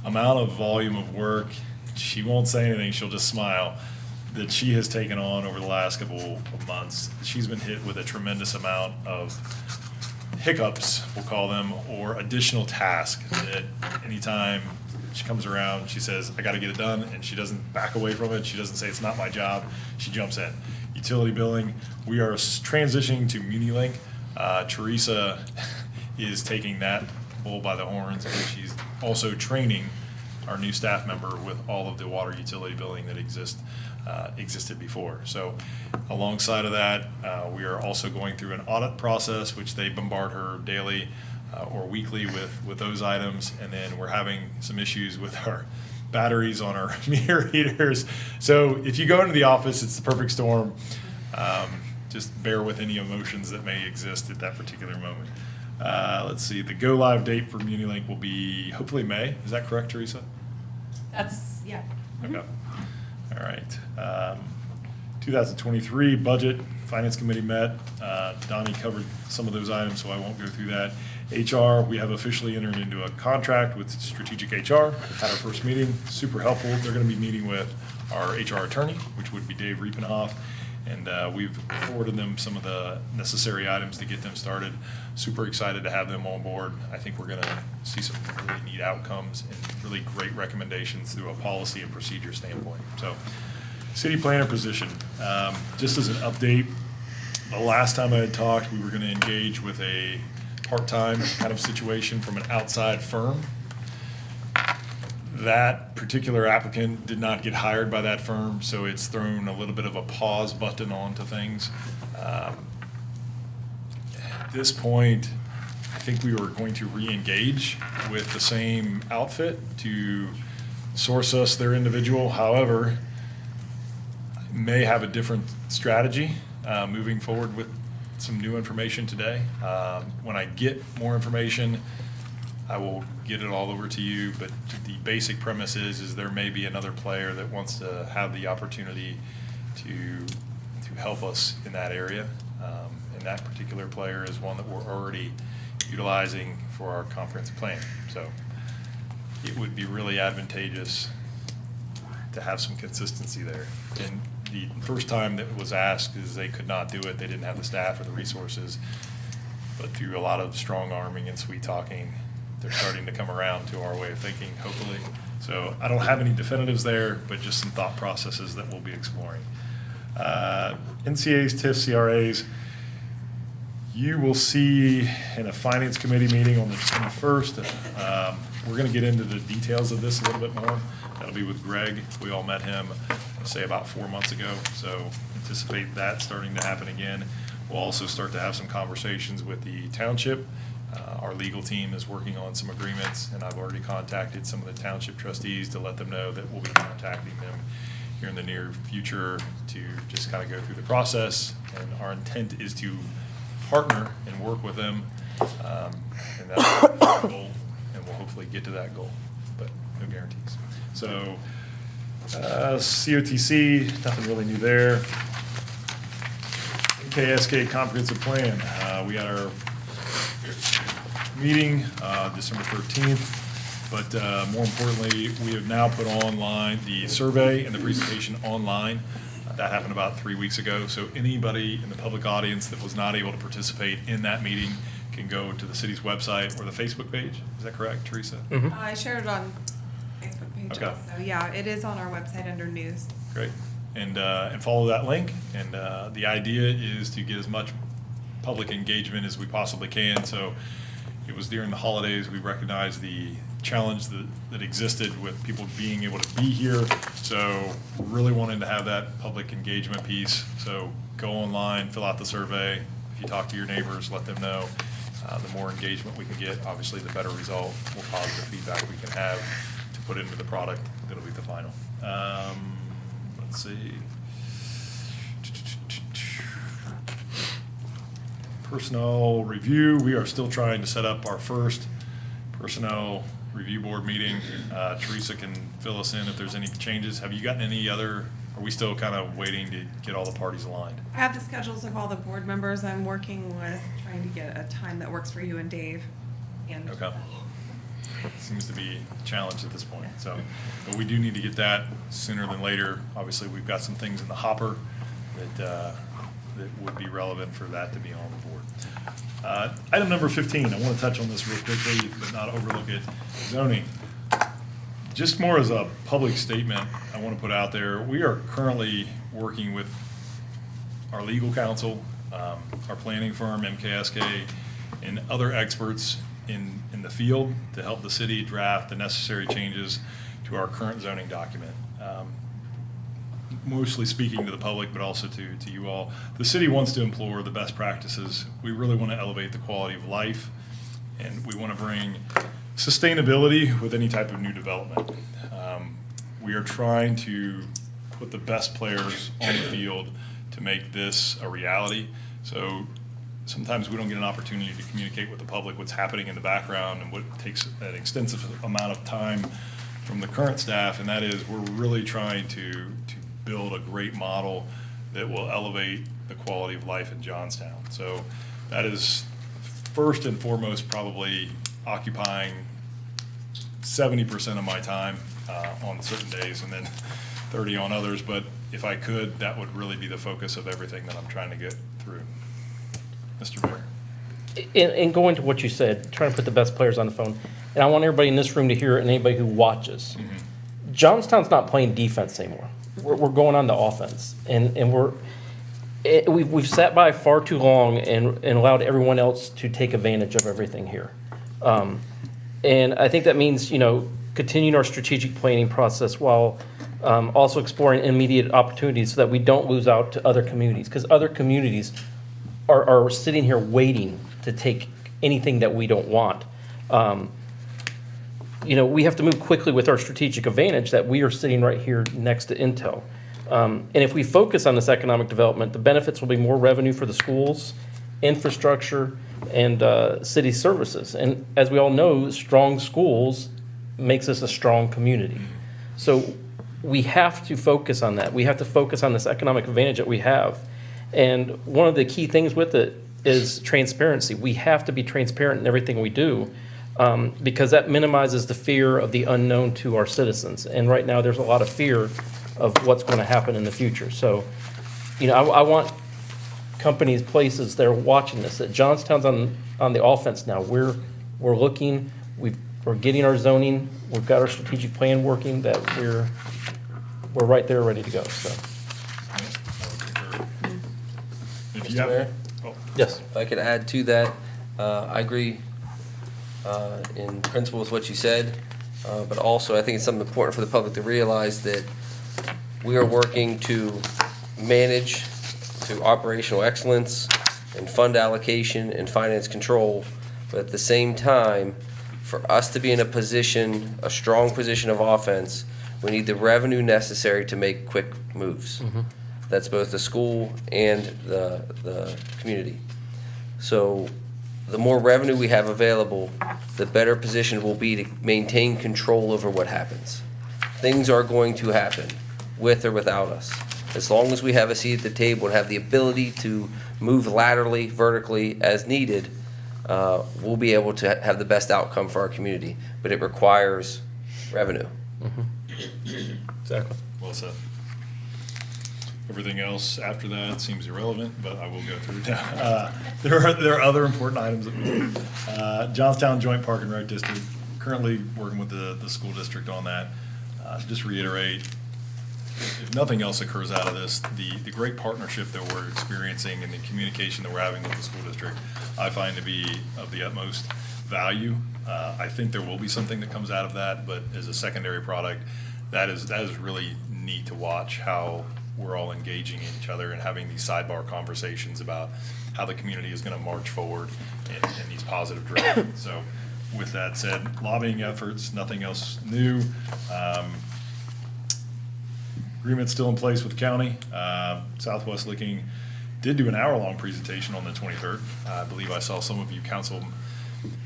amount of volume of work. She won't say anything, she'll just smile, that she has taken on over the last couple of months. She's been hit with a tremendous amount of hiccups, we'll call them, or additional tasks that anytime she comes around, she says, I gotta get it done, and she doesn't back away from it. She doesn't say it's not my job. She jumps in. Utility billing, we are transitioning to MuniLink. Teresa is taking that bull by the horns, and she's also training our new staff member with all of the water utility billing that existed before. So alongside of that, we are also going through an audit process, which they bombard her daily or weekly with those items. And then we're having some issues with our batteries on our meter readers. So if you go into the office, it's the perfect storm. Just bear with any emotions that may exist at that particular moment. Let's see, the go live date for MuniLink will be hopefully May. Is that correct, Teresa? That's, yeah. Okay. All right. 2023 budget, Finance Committee met. Donnie covered some of those items, so I won't go through that. HR, we have officially entered into a contract with Strategic HR. Had our first meeting, super helpful. They're going to be meeting with our HR attorney, which would be Dave Riepenhoff. And we've forwarded them some of the necessary items to get them started. Super excited to have them on board. I think we're going to see some really neat outcomes and really great recommendations through a policy and procedure standpoint. So, city planner position, just as an update, the last time I had talked, we were going to engage with a part-time kind of situation from an outside firm. That particular applicant did not get hired by that firm, so it's thrown a little bit of a pause button onto things. At this point, I think we were going to re-engage with the same outfit to source us their individual. However, may have a different strategy moving forward with some new information today. When I get more information, I will get it all over to you, but the basic premise is there may be another player that wants to have the opportunity to help us in that area. And that particular player is one that we're already utilizing for our comprehensive plan. So it would be really advantageous to have some consistency there. And the first time that was asked is they could not do it. They didn't have the staff or the resources. But through a lot of strong arming and sweet talking, they're starting to come around to our way of thinking, hopefully. So I don't have any definitives there, but just some thought processes that we'll be exploring. NCAs, TIFs, CRAs, you will see in a finance committee meeting on the 21st. We're going to get into the details of this a little bit more. That'll be with Greg. We all met him, say, about 4 months ago. So anticipate that starting to happen again. We'll also start to have some conversations with the township. Our legal team is working on some agreements, and I've already contacted some of the township trustees to let them know that we'll be contacting them here in the near future to just kind of go through the process. And our intent is to partner and work with them, and that's our goal, and we'll hopefully get to that goal, but no guarantees. So, COTC, nothing really new there. KSK Comprehensive Plan, we had our meeting December 13th, but more importantly, we have now put online the survey and the presentation online. That happened about 3 weeks ago, so anybody in the public audience that was not able to participate in that meeting can go to the city's website or the Facebook page. Is that correct, Teresa? I shared it on Facebook page Okay. also. Yeah, it is on our website under news. Great. And follow that link. And the idea is to get as much public engagement as we possibly can. So it was during the holidays, we recognized the challenge that existed with people being able to be here. So really wanting to have that public engagement piece. So go online, fill out the survey. If you talk to your neighbors, let them know. The more engagement we can get, obviously the better result, more positive feedback we can have to put into the product that'll be the final. Let's see. Personnel review, we are still trying to set up our first personnel review board meeting. Teresa can fill us in if there's any changes. Have you gotten any other are we still kind of waiting to get all the parties aligned? I have the schedules of all the board members. I'm working with trying to get a time that works for you and Dave. And Okay. Seems to be a challenge at this point, so, but we do need to get that sooner than later. Obviously, we've got some things in the hopper that would be relevant for that to be on the board. Item number 15, I want to touch on this real quickly, but not overlook it. Zoning. Just more as a public statement, I want to put out there, we are currently working with our legal counsel, our planning firm, MKSK, and other experts in the field to help the city draft the necessary changes to our current zoning document. Mostly speaking to the public, but also to you all. The city wants to implore the best practices. We really want to elevate the quality of life, and we want to bring sustainability with any type of new development. We are trying to put the best players on the field to make this a reality. So sometimes we don't get an opportunity to communicate with the public what's happening in the background and what takes an extensive amount of time from the current staff, and that is we're really trying to build a great model that will elevate the quality of life in Johnstown. So that is first and foremost probably occupying 70% of my time on certain days and then 30 on others. But if I could, that would really be the focus of everything that I'm trying to get through. Mr. Mayor. And going to what you said, trying to put the best players on the phone, and I want everybody in this room to hear it and anybody who watches. Johnstown's not playing defense anymore. We're going on to offense, and we've sat by far too long and allowed everyone else to take advantage of everything here. And I think that means, continuing our strategic planning process while also exploring immediate opportunities so that we don't lose out to other communities, because other communities are sitting here waiting to take anything that we don't want. We have to move quickly with our strategic advantage that we are sitting right here next to Intel. And if we focus on this economic development, the benefits will be more revenue for the schools, infrastructure, and city services. And as we all know, strong schools makes us a strong community. So we have to focus on that. We have to focus on this economic advantage that we have. And one of the key things with it is transparency. We have to be transparent in everything we do. Because that minimizes the fear of the unknown to our citizens. And right now, there's a lot of fear of what's going to happen in the future. So, I want companies, places that are watching this, that Johnstown's on the offense now. We're looking, we're getting our zoning, we've got our strategic plan working, that we're right there ready to go, so. If you Mr. Mayor? have, Yes. If I could add to that, I agree in principle with what you said, but also I think it's something important for the public to realize that we are working to manage through operational excellence and fund allocation and finance control, but at the same time, for us to be in a strong position of offense, we need the revenue necessary to make quick moves. That's both the school and the community. So the more revenue we have available, the better position we'll be to maintain control over what happens. Things are going to happen, with or without us. As long as we have a seat at the table and have the ability to move laterally, vertically as needed, we'll be able to have the best outcome for our community. But it requires revenue. Exactly. well said. Everything else after that seems irrelevant, but I will go through now. There are other important items. Johnstown Joint Park and Rec District, currently working with the school district on that. Just reiterate, if nothing else occurs out of this, the great partnership that we're experiencing and the communication that we're having with the school district, I find to be of the utmost value. I think there will be something that comes out of that, but as a secondary product, that is really neat to watch how we're all engaging in each other and having these sidebar conversations about how the community is going to march forward in these positive directions. So with that said, lobbying efforts, nothing else new. Agreement's still in place with the county. Southwest Licking did do an hour-long presentation on the 23rd. I believe I saw some of you council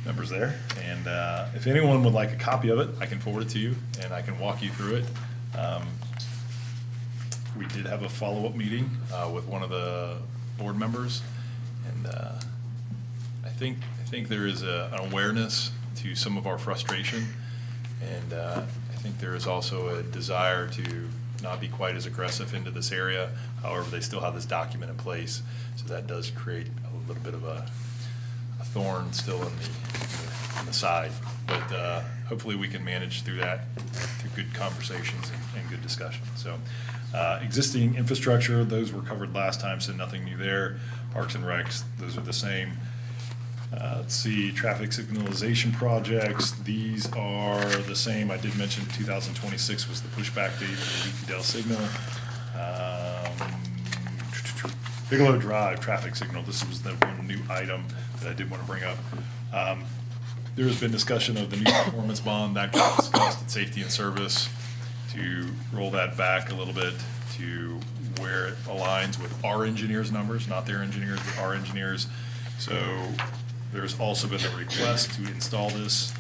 members there. And if anyone would like a copy of it, I can forward it to you and I can walk you through it. we did have a follow-up meeting with one of the board members, and I think there is an awareness to some of our frustration, and I think there is also a desire to not be quite as aggressive into this area. However, they still have this document in place, so that does create a little bit of a thorn still in the side. But hopefully we can manage through that through good conversations and good discussion. So existing infrastructure, those were covered last time, so nothing new there. Parks and Recs, those are the same. Let's see, traffic signalization projects, these are the same. I did mention 2026 was the pushback date for the Leaky Dell signal. Bigelow Drive traffic signal, this was the one new item that I did want to bring up. There has been discussion of the new performance bond that got discussed at Safety and Service to roll that back a little bit to where it aligns with our engineers' numbers, not their engineers, but our engineers. So there's also been a request to install this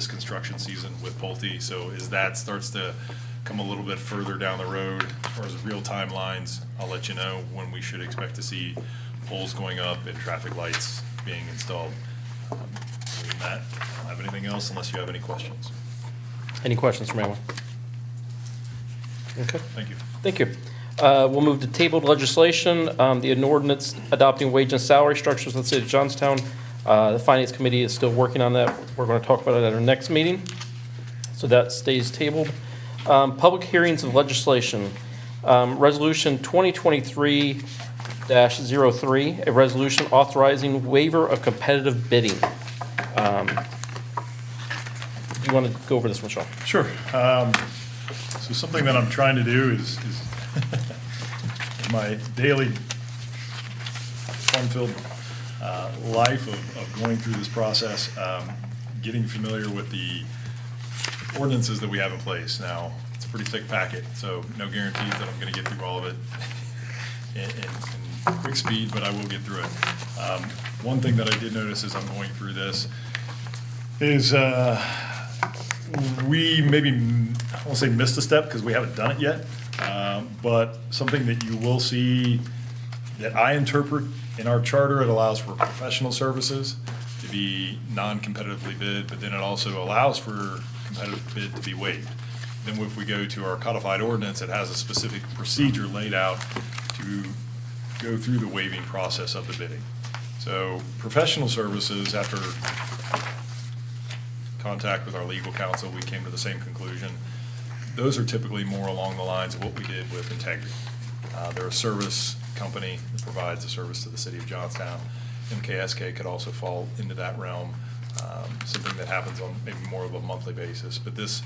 construction season with Pulte. So as that starts to come a little bit further down the road, as far as real timelines, I'll let you know when we should expect to see poles going up and traffic lights being installed. Other than that, I don't have anything else unless you have any questions. Any questions from anyone? Okay. Thank you. Thank you. We'll move to tabled legislation, the ordinance adopting wage and salary structures in the city of Johnstown. The Finance Committee is still working on that. We're going to talk about it at our next meeting. So that stays tabled. Public hearings of legislation. Resolution 2023-03, a resolution authorizing waiver of competitive bidding. Do you want to go over this one, Sean? Sure. So something that I'm trying to do is my daily fun-filled life of going through this process, getting familiar with the ordinances that we have in place. Now, it's a pretty thick packet, so no guarantees that I'm going to get through all of it in quick speed, but I will get through it. One thing that I did notice as I'm going through this is we maybe, I won't say missed a step because we haven't done it yet, but something that you will see that I interpret in our charter, it allows for professional services to be non-competitively bid, but then it also allows for competitive bid to be waived. Then if we go to our codified ordinance, it has a specific procedure laid out to go through the waiving process of the bidding. So professional services, after contact with our legal counsel, we came to the same conclusion. Those are typically more along the lines of what we did with Integrity. They're a service company that provides a service to the city of Johnstown. MKSK could also fall into that realm, something that happens on maybe more of a monthly basis. But this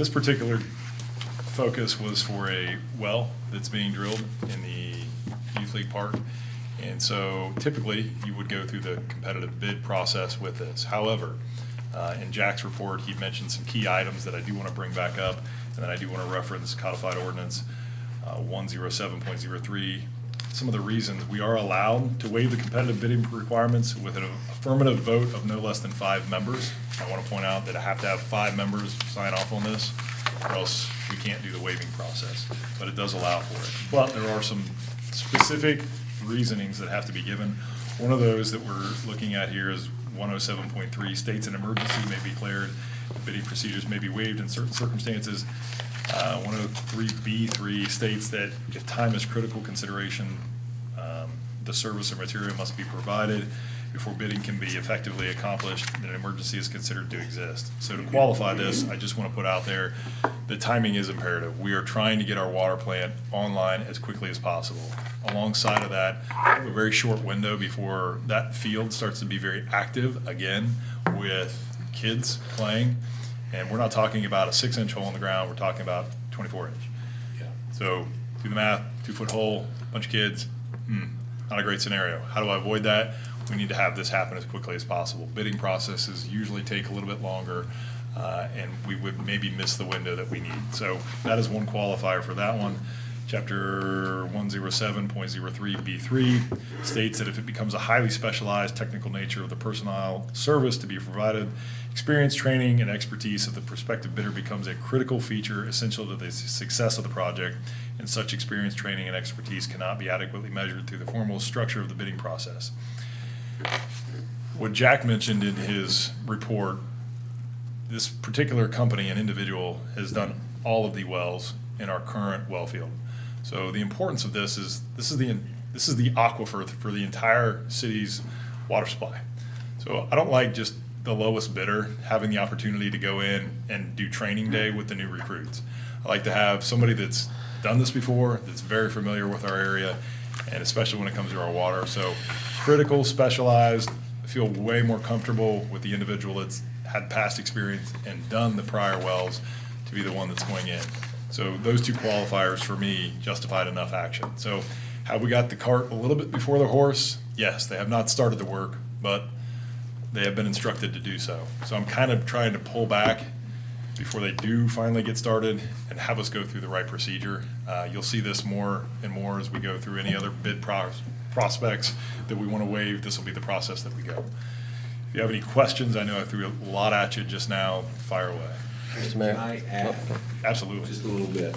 particular focus was for a well that's being drilled in the Youth League Park. And so typically you would go through the competitive bid process with this. However, in Jack's report, he mentioned some key items that I do want to bring back up, and then I do want to reference codified ordinance 107.03. Some of the reasons we are allowed to waive the competitive bidding requirements with an affirmative vote of no less than 5 members. I want to point out that I have to have 5 members sign off on this, or else we can't do the waiving process, but it does allow for it. But there are some specific reasonings that have to be given. One of those that we're looking at here is 107.3, states an emergency may be declared, bidding procedures may be waived in certain circumstances. 103B3 states that if time is critical consideration, the service or material must be provided before bidding can be effectively accomplished, and an emergency is considered to exist. So to qualify this, I just want to put out there, the timing is imperative. We are trying to get our water plant online as quickly as possible. Alongside of that, we have a very short window before that field starts to be very active again with kids playing. And we're not talking about a 6-inch hole in the ground, we're talking about 24-inch. So do the math, 2-foot hole, bunch of kids, not a great scenario. How do I avoid that? We need to have this happen as quickly as possible. Bidding processes usually take a little bit longer, and we would maybe miss the window that we need. So that is one qualifier for that one. Chapter 107.03B3 states that if it becomes a highly specialized technical nature of the personnel service to be provided, experience, training, and expertise of the prospective bidder becomes a critical feature essential to the success of the project, and such experience, training, and expertise cannot be adequately measured through the formal structure of the bidding process. What Jack mentioned in his report, this particular company and individual has done all of the wells in our current well field. So the importance of this is this is the aquifer for the entire city's water supply. So I don't like just the lowest bidder having the opportunity to go in and do training day with the new recruits. I like to have somebody that's done this before, that's very familiar with our area, and especially when it comes to our water. So critical, specialized, I feel way more comfortable with the individual that's had past experience and done the prior wells to be the one that's going in. So those two qualifiers for me justified enough action. So have we got the cart a little bit before the horse? Yes, they have not started the work, but they have been instructed to do so. So I'm kind of trying to pull back before they do finally get started and have us go through the right procedure. You'll see this more and more as we go through any other bid prospects that we want to waive. This will be the process that we go. If you have any questions, I know I threw a lot at you just now, fire away. Mr. Mayor? Can I add Absolutely. just a little bit?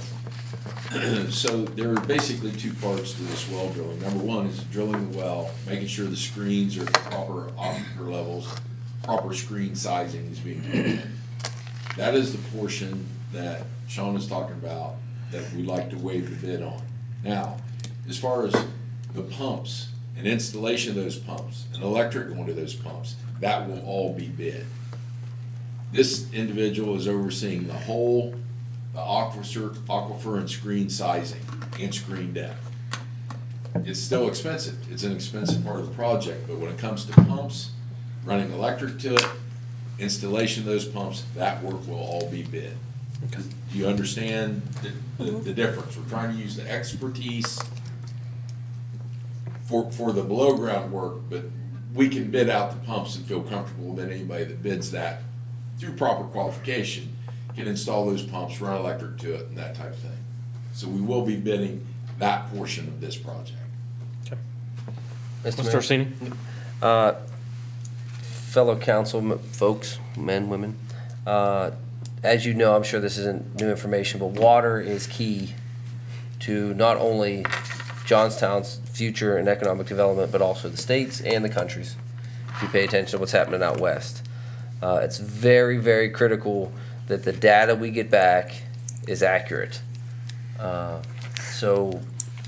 So there are basically two parts to this well drilling. Number one is drilling the well, making sure the screens are the proper aquifer levels, proper screen sizing is being put in. That is the portion that Sean is talking about that we'd like to waive the bid on. Now, as far as the pumps and installation of those pumps and electric going to those pumps, that will all be bid. This individual is overseeing the whole, the aquifer and screen sizing and screen depth. It's still expensive. It's an expensive part of the project, but when it comes to pumps, running electric to it, installation of those pumps, that work will all be bid. Do you understand the difference? We're trying to use the expertise for the below ground work, but we can bid out the pumps and feel comfortable that anybody that bids that through proper qualification can install those pumps, run electric to it, and that type of thing. So we will be bidding that portion of this project. Mr. Orsini? Fellow council folks, men, women, as you know, I'm sure this isn't new information, but water is key to not only Johnstown's future and economic development, but also the state's and the country's, if you pay attention to what's happening out west. It's very, very critical that the data we get back is accurate. So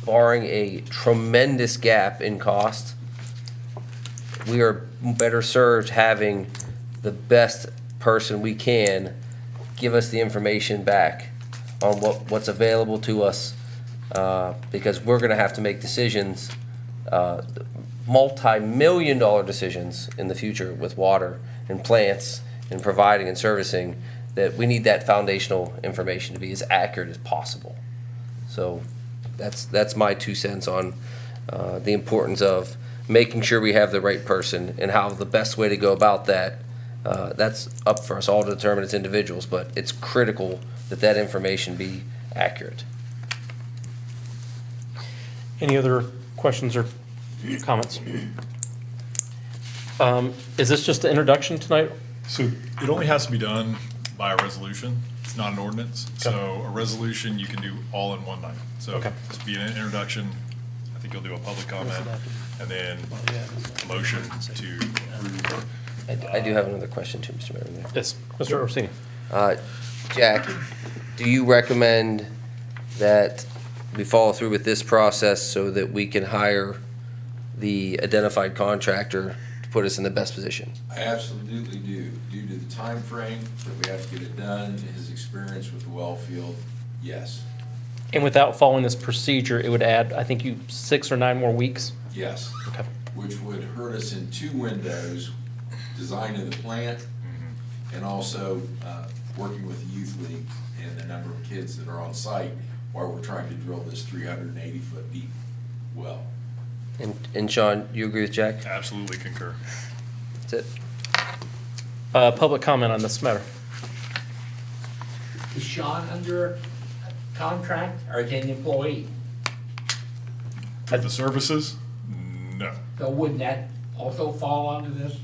barring a tremendous gap in cost, we are better served having the best person we can give us the information back on what's available to us, because we're gonna have to make decisions, multi-million-dollar decisions in the future with water and plants and providing and servicing, that we need that foundational information to be as accurate as possible. So that's my 2 cents on the importance of making sure we have the right person and how the best way to go about that. That's up for us all to determine as individuals, but it's critical that that information be accurate. Any other questions or comments? Is this just the introduction tonight? So it only has to be done by a resolution. It's not an ordinance. So a resolution you can do all in one night. So Okay. this will be an introduction. I think you'll do a public comment and then a motion to approve. I do have another question too, Mr. Mayor. Yes, Mr. Orsini. Jack, do you recommend that we follow through with this process so that we can hire the identified contractor to put us in the best position? I absolutely do. Due to the time frame that we have to get it done, his experience with the well field, yes. And without following this procedure, it would add, I think, 6 or 9 more weeks? Yes. Okay. Which would hurt us in 2 windows, designing the plant and also working with the youth league and the number of kids that are on site while we're trying to drill this 380-foot deep well. And Sean, you agree with Jack? Absolutely concur. That's it. Public comment on this matter. Is Sean under contract or is he an employee? For the services? No. So wouldn't that also fall under this?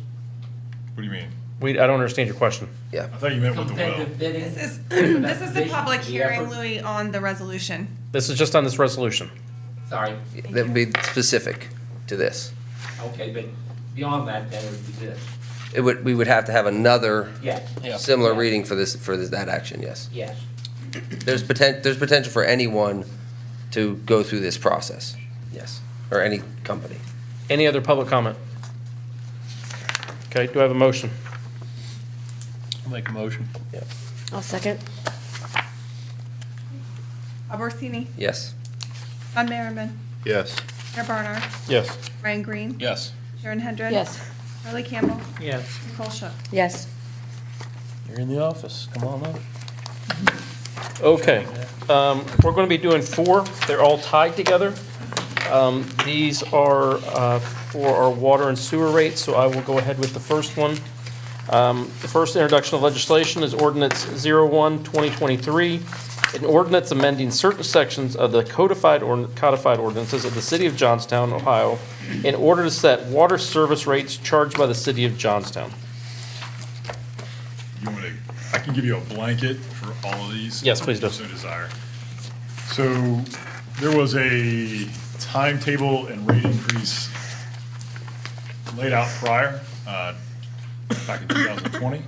What do you mean? I don't understand your question. Yeah. I thought you meant with the well. Competitive bidding? This is for that the position, public the hearing, effort? Louis, on the resolution. This is just on this resolution. Sorry. That would be specific to this. Okay, but beyond that, then it would be this. We would have to have another Yes. similar reading for that action, yes. Yes. There's potential for anyone to go through this process, yes, or any company. Any other public comment? Okay, do I have a motion? I'll make a motion. I'll second. Bob Orsini, Yes. Von Merriman, Yes. Mayor Barnard, Yes. Ryan Green, Yes. Sharon Hendren. Yes. Charlie Campbell, Yes. Nicole Shook. Yes. You're in the office. Come on up. Okay, we're going to be doing 4. They're all tied together. These are for our water and sewer rates, so I will go ahead with the first one. The first introduction of legislation is ordinance 01-2023, an ordinance amending certain sections of the codified ordinances of the city of Johnstown, Ohio, in order to set water service rates charged by the city of Johnstown. You want to, I can give you a blanket for all of these. Yes, please do. If you so desire. So there was a timetable and rate increase laid out prior, back in 2020.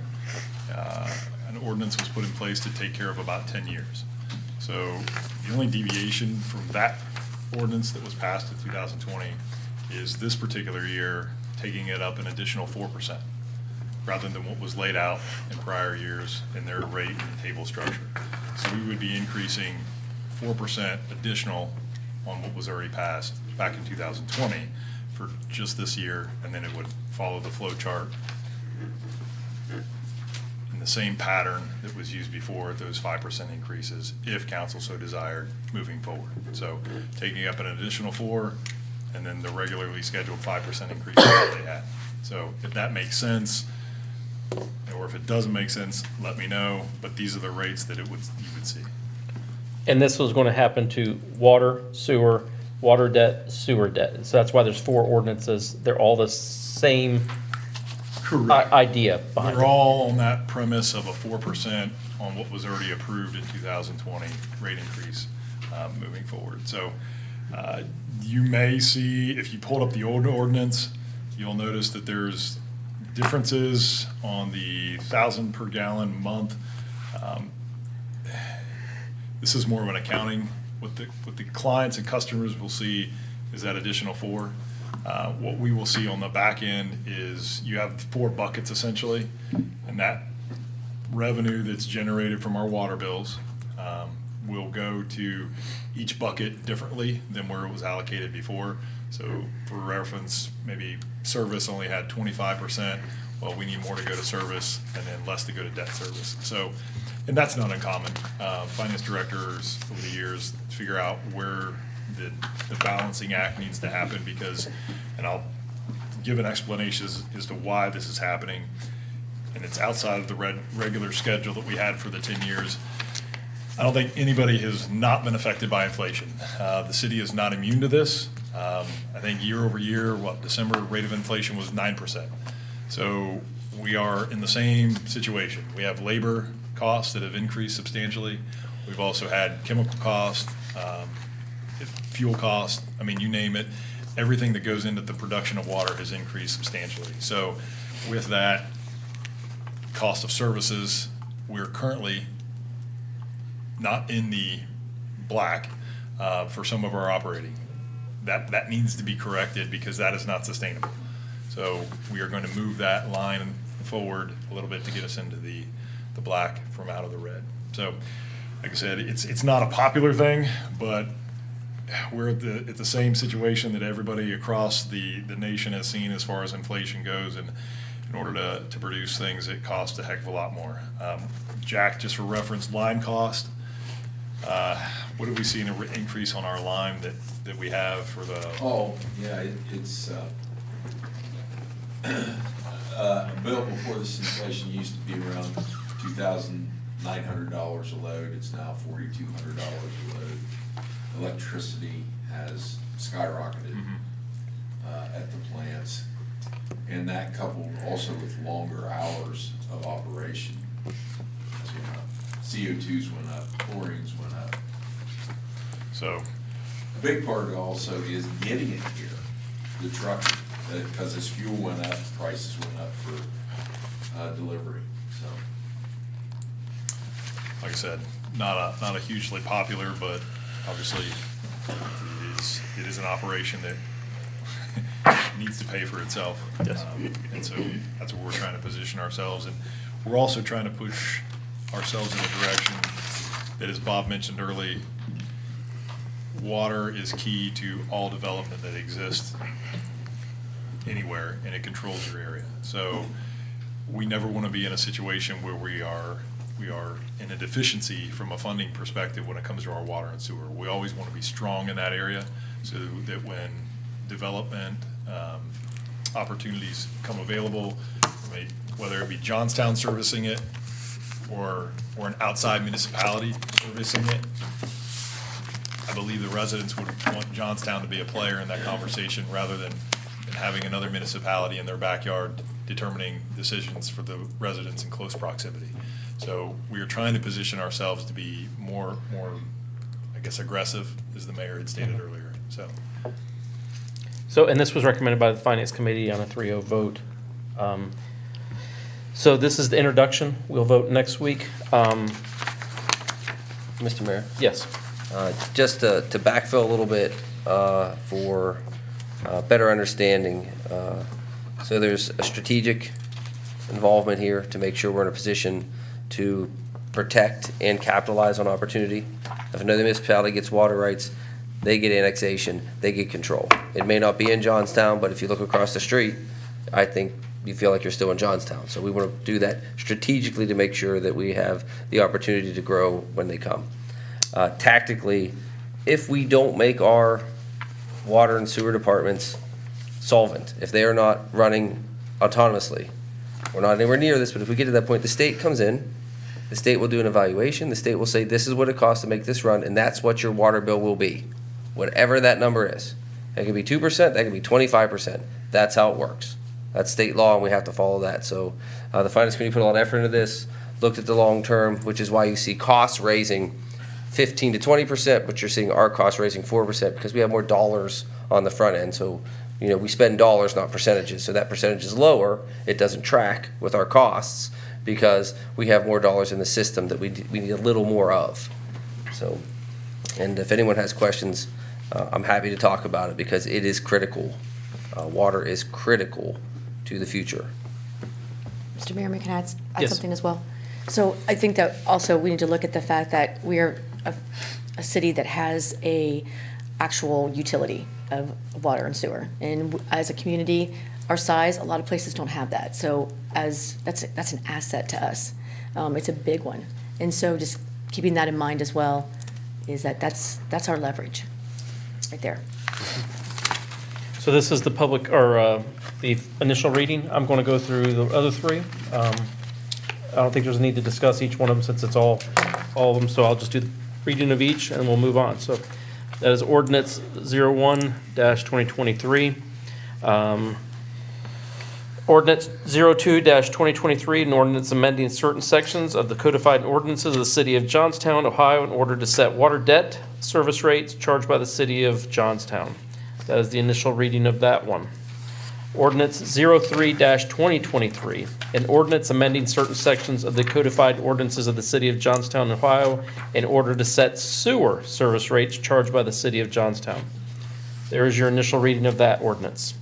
An ordinance was put in place to take care of about 10 years. So the only deviation from that ordinance that was passed in 2020 is this particular year taking it up an additional 4%, rather than what was laid out in prior years in their rate and table structure. So we would be increasing 4% additional on what was already passed back in 2020 for just this year, and then it would follow the flow chart in the same pattern that was used before, those 5% increases, if council so desired, moving forward. So taking up an additional 4%, and then the regularly scheduled 5% increase that they had. So if that makes sense, or if it doesn't make sense, let me know, but these are the rates that you would see. And this was going to happen to water, sewer, water debt, sewer debt. So that's why there's 4 ordinances. They're all the same idea behind We're it. all on that premise of a 4% on what was already approved in 2020 rate increase moving forward. So you may see, if you pulled up the old ordinance, you'll notice that there's differences on the 1,000 per gallon month. This is more of an accounting. What the clients and customers will see is that additional 4. What we will see on the back end is you have 4 buckets essentially, and that revenue that's generated from our water bills will go to each bucket differently than where it was allocated before. So for reference, maybe service only had 25%. Well, we need more to go to service and then less to go to debt service. So, and that's not uncommon. Finance directors over the years figure out where the balancing act needs to happen because, and I'll give an explanation as to why this is happening. And it's outside of the regular schedule that we had for the 10 years. I don't think anybody has not been affected by inflation. The city is not immune to this. I think year over year, December rate of inflation was 9%. So we are in the same situation. We have labor costs that have increased substantially. We've also had chemical costs, fuel costs. I mean, you name it. Everything that goes into the production of water has increased substantially. So with that cost of services, we're currently not in the black for some of our operating. That needs to be corrected because that is not sustainable. So we are going to move that line forward a little bit to get us into the black from out of the red. So like I said, it's not a popular thing, but we're at the same situation that everybody across the nation has seen as far as inflation goes, and in order to produce things, it costs a heck of a lot more. Jack, just for reference, lime cost. What did we see in an increase on our lime that we have for the? Oh, yeah, it's a bill before this inflation used to be around $2,900 a load. It's now $4,200 a load. Electricity has skyrocketed at the plants, and that coupled also with longer hours of operation has went up. CO2s went up, chlorines went up. So, A big part also is getting it here, the trucking, because as fuel went up, prices went up for delivery, so. like I said, not a hugely popular, but obviously it is an operation that needs to pay for itself. Yes. And so that's where we're trying to position ourselves. And we're also trying to push ourselves in a direction that, as Bob mentioned early, water is key to all development that exists anywhere, and it controls your area. So we never want to be in a situation where we are in a deficiency from a funding perspective when it comes to our water and sewer. We always want to be strong in that area so that when development opportunities come available, whether it be Johnstown servicing it or an outside municipality servicing it, I believe the residents would want Johnstown to be a player in that conversation rather than having another municipality in their backyard determining decisions for the residents in close proximity. So we are trying to position ourselves to be more, I guess, aggressive, as the mayor had stated earlier, so. So, and this was recommended by the Finance Committee on a 3-0 vote. So this is the introduction. We'll vote next week. Mr. Mayor? Yes. Just to backfill a little bit for better understanding. So there's a strategic involvement here to make sure we're in a position to protect and capitalize on opportunity. If another municipality gets water rights, they get annexation, they get control. It may not be in Johnstown, but if you look across the street, I think you feel like you're still in Johnstown. So we want to do that strategically to make sure that we have the opportunity to grow when they come. Tactically, if we don't make our water and sewer departments solvent, if they are not running autonomously, we're not anywhere near this, but if we get to that point, the state comes in, the state will do an evaluation, the state will say, this is what it costs to make this run, and that's what your water bill will be, whatever that number is. That could be 2%, that could be 25%. That's how it works. That's state law, and we have to follow that. So the Finance Committee put a lot of effort into this, looked at the long term, which is why you see costs raising 15 to 20%, but you're seeing our costs raising 4% because we have more dollars on the front end. So, you know, we spend dollars, not percentages. So that percentage is lower. It doesn't track with our costs because we have more dollars in the system that we need a little more of. So, and if anyone has questions, I'm happy to talk about it because it is critical. Water is critical to the future. Mr. Mayor, can I add Yes. something as well? So I think that also we need to look at the fact that we are a city that has a actual utility of water and sewer. And as a community, our size, a lot of places don't have that. So that's an asset to us. It's a big one. And so just keeping that in mind as well is that's our leverage right there. So this is the public, or the initial reading. I'm going to go through the other three. I don't think there's a need to discuss each one of them since it's all of them, so I'll just do the reading of each and we'll move on. So that is ordinance 01-2023. Ordinance 02-2023, an ordinance amending certain sections of the codified ordinances of the city of Johnstown, Ohio, in order to set water debt service rates charged by the city of Johnstown. That is the initial reading of that one. Ordinance 03-2023, an ordinance amending certain sections of the codified ordinances of the city of Johnstown, Ohio, in order to set sewer service rates charged by the city of Johnstown. There is your initial reading of that ordinance.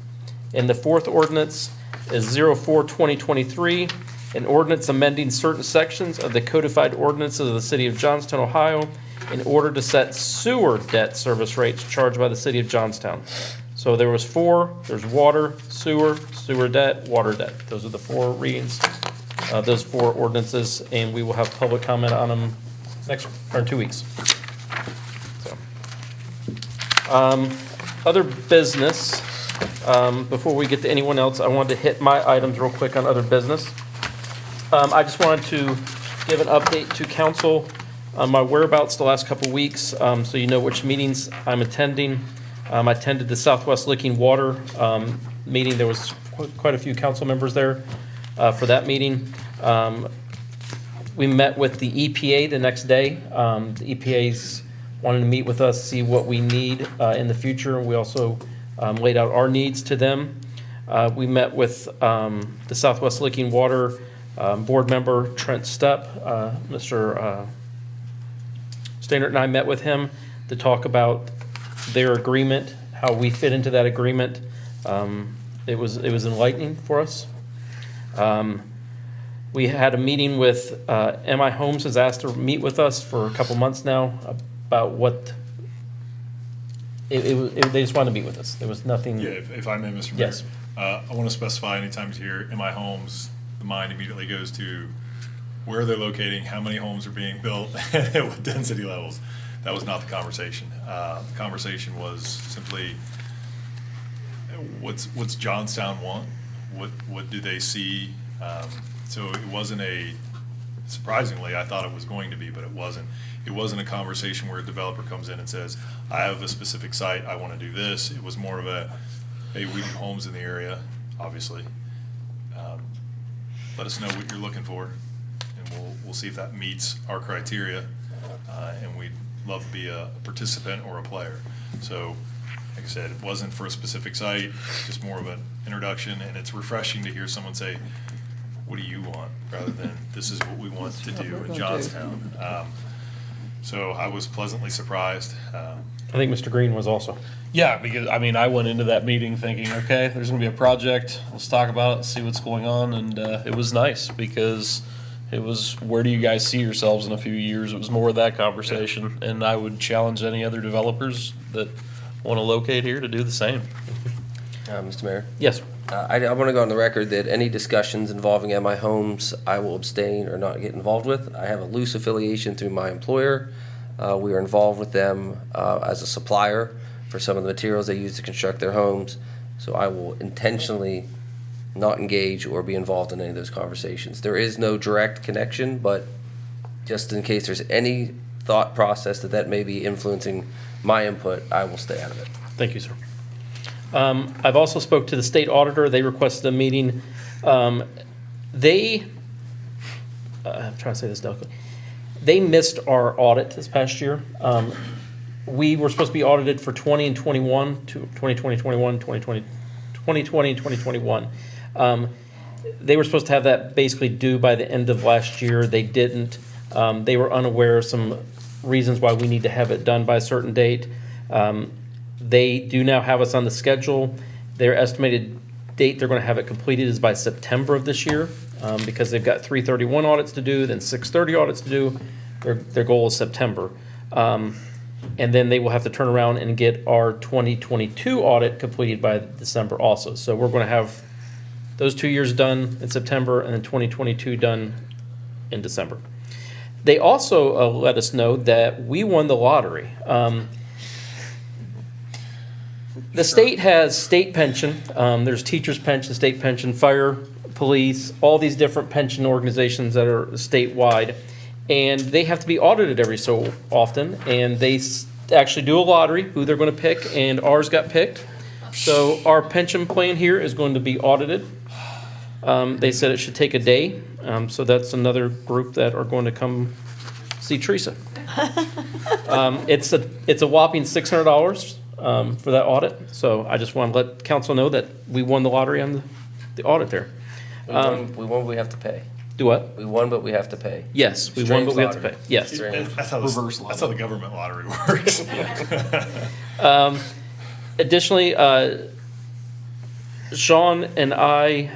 And the fourth ordinance is 04-2023, an ordinance amending certain sections of the codified ordinances of the city of Johnstown, Ohio, in order to set sewer debt service rates charged by the city of Johnstown. So there was four, there's water, sewer, sewer debt, water debt. Those are the four readings, those four ordinances, and we will have public comment on them in 2 weeks. So, other business, before we get to anyone else, I wanted to hit my items real quick on other business. I just wanted to give an update to council on my whereabouts the last couple of weeks, so you know which meetings I'm attending. I attended the Southwest Licking Water meeting. There was quite a few council members there for that meeting. We met with the EPA the next day. The EPA's wanting to meet with us, see what we need in the future. We also laid out our needs to them. We met with the Southwest Licking Water board member Trent Stepp. Mr. Stainert and I met with him to talk about their agreement, how we fit into that agreement. It was enlightening for us. We had a meeting with MI Homes has asked to meet with us for a couple months now about what they just wanted to meet with us. There was nothing. Yeah, if I may, Mr. Mayor. Yes. I want to specify anytime you hear MI Homes, the mind immediately goes to where they're locating, how many homes are being built, and what density levels. That was not the conversation. The conversation was simply, what's Johnstown want? What do they see? So it wasn't surprisingly, I thought it was going to be, but it wasn't. It wasn't a conversation where a developer comes in and says, I have a specific site, I want to do this. It was more of hey, we do homes in the area, obviously. Let us know what you're looking for, and we'll see if that meets our criteria. And we'd love to be a participant or a player. So, like I said, it wasn't for a specific site, just more of an introduction, and it's refreshing to hear someone say, what do you want, rather than this is what we want to do in Johnstown. So I was pleasantly surprised. I think Mr. Green was also. Yeah, because, I mean, I went into that meeting thinking, okay, there's gonna be a project, let's talk about it, see what's going on, and it was nice, because it was, where do you guys see yourselves in a few years? It was more of that conversation, and I would challenge any other developers that wanna locate here to do the same. Mr. Mayor? Yes. I want to go on the record that any discussions involving MI Homes, I will abstain or not get involved with. I have a loose affiliation through my employer. We are involved with them as a supplier for some of the materials they use to construct their homes. So I will intentionally not engage or be involved in any of those conversations. There is no direct connection, but just in case there's any thought process that may be influencing my input, I will stay out of it. Thank you, sir. I've also spoke to the state auditor. They requested a meeting. I'm trying to say this delicately. They missed our audit this past year. We were supposed to be audited for 20 and 21, 2020, 21, 2020 and 2021. They were supposed to have that basically due by the end of last year. They didn't. They were unaware of some reasons why we need to have it done by a certain date. They do now have us on the schedule. Their estimated date they're going to have it completed is by September of this year, because they've got 331 audits to do, then 630 audits to do. Their goal is September. And then they will have to turn around and get our 2022 audit completed by December also. So we're going to have those 2 years done in September and then 2022 done in December. They also let us know that we won the lottery. The state has state pension, there's teachers' pension, state pension, fire, police, all these different pension organizations that are statewide. And they have to be audited every so often, and they actually do a lottery, who they're going to pick, and ours got picked. So our pension plan here is going to be audited. They said it should take a day, so that's another group that are going to come see Teresa. It's a whopping $600 for that audit, so I just want to let council know that we won the lottery on the audit there. We won, but we have to pay. Do what? We won, but we have to pay. Yes, we won, but we have to pay. Yes. That's how the government lottery works. Additionally, Sean and I,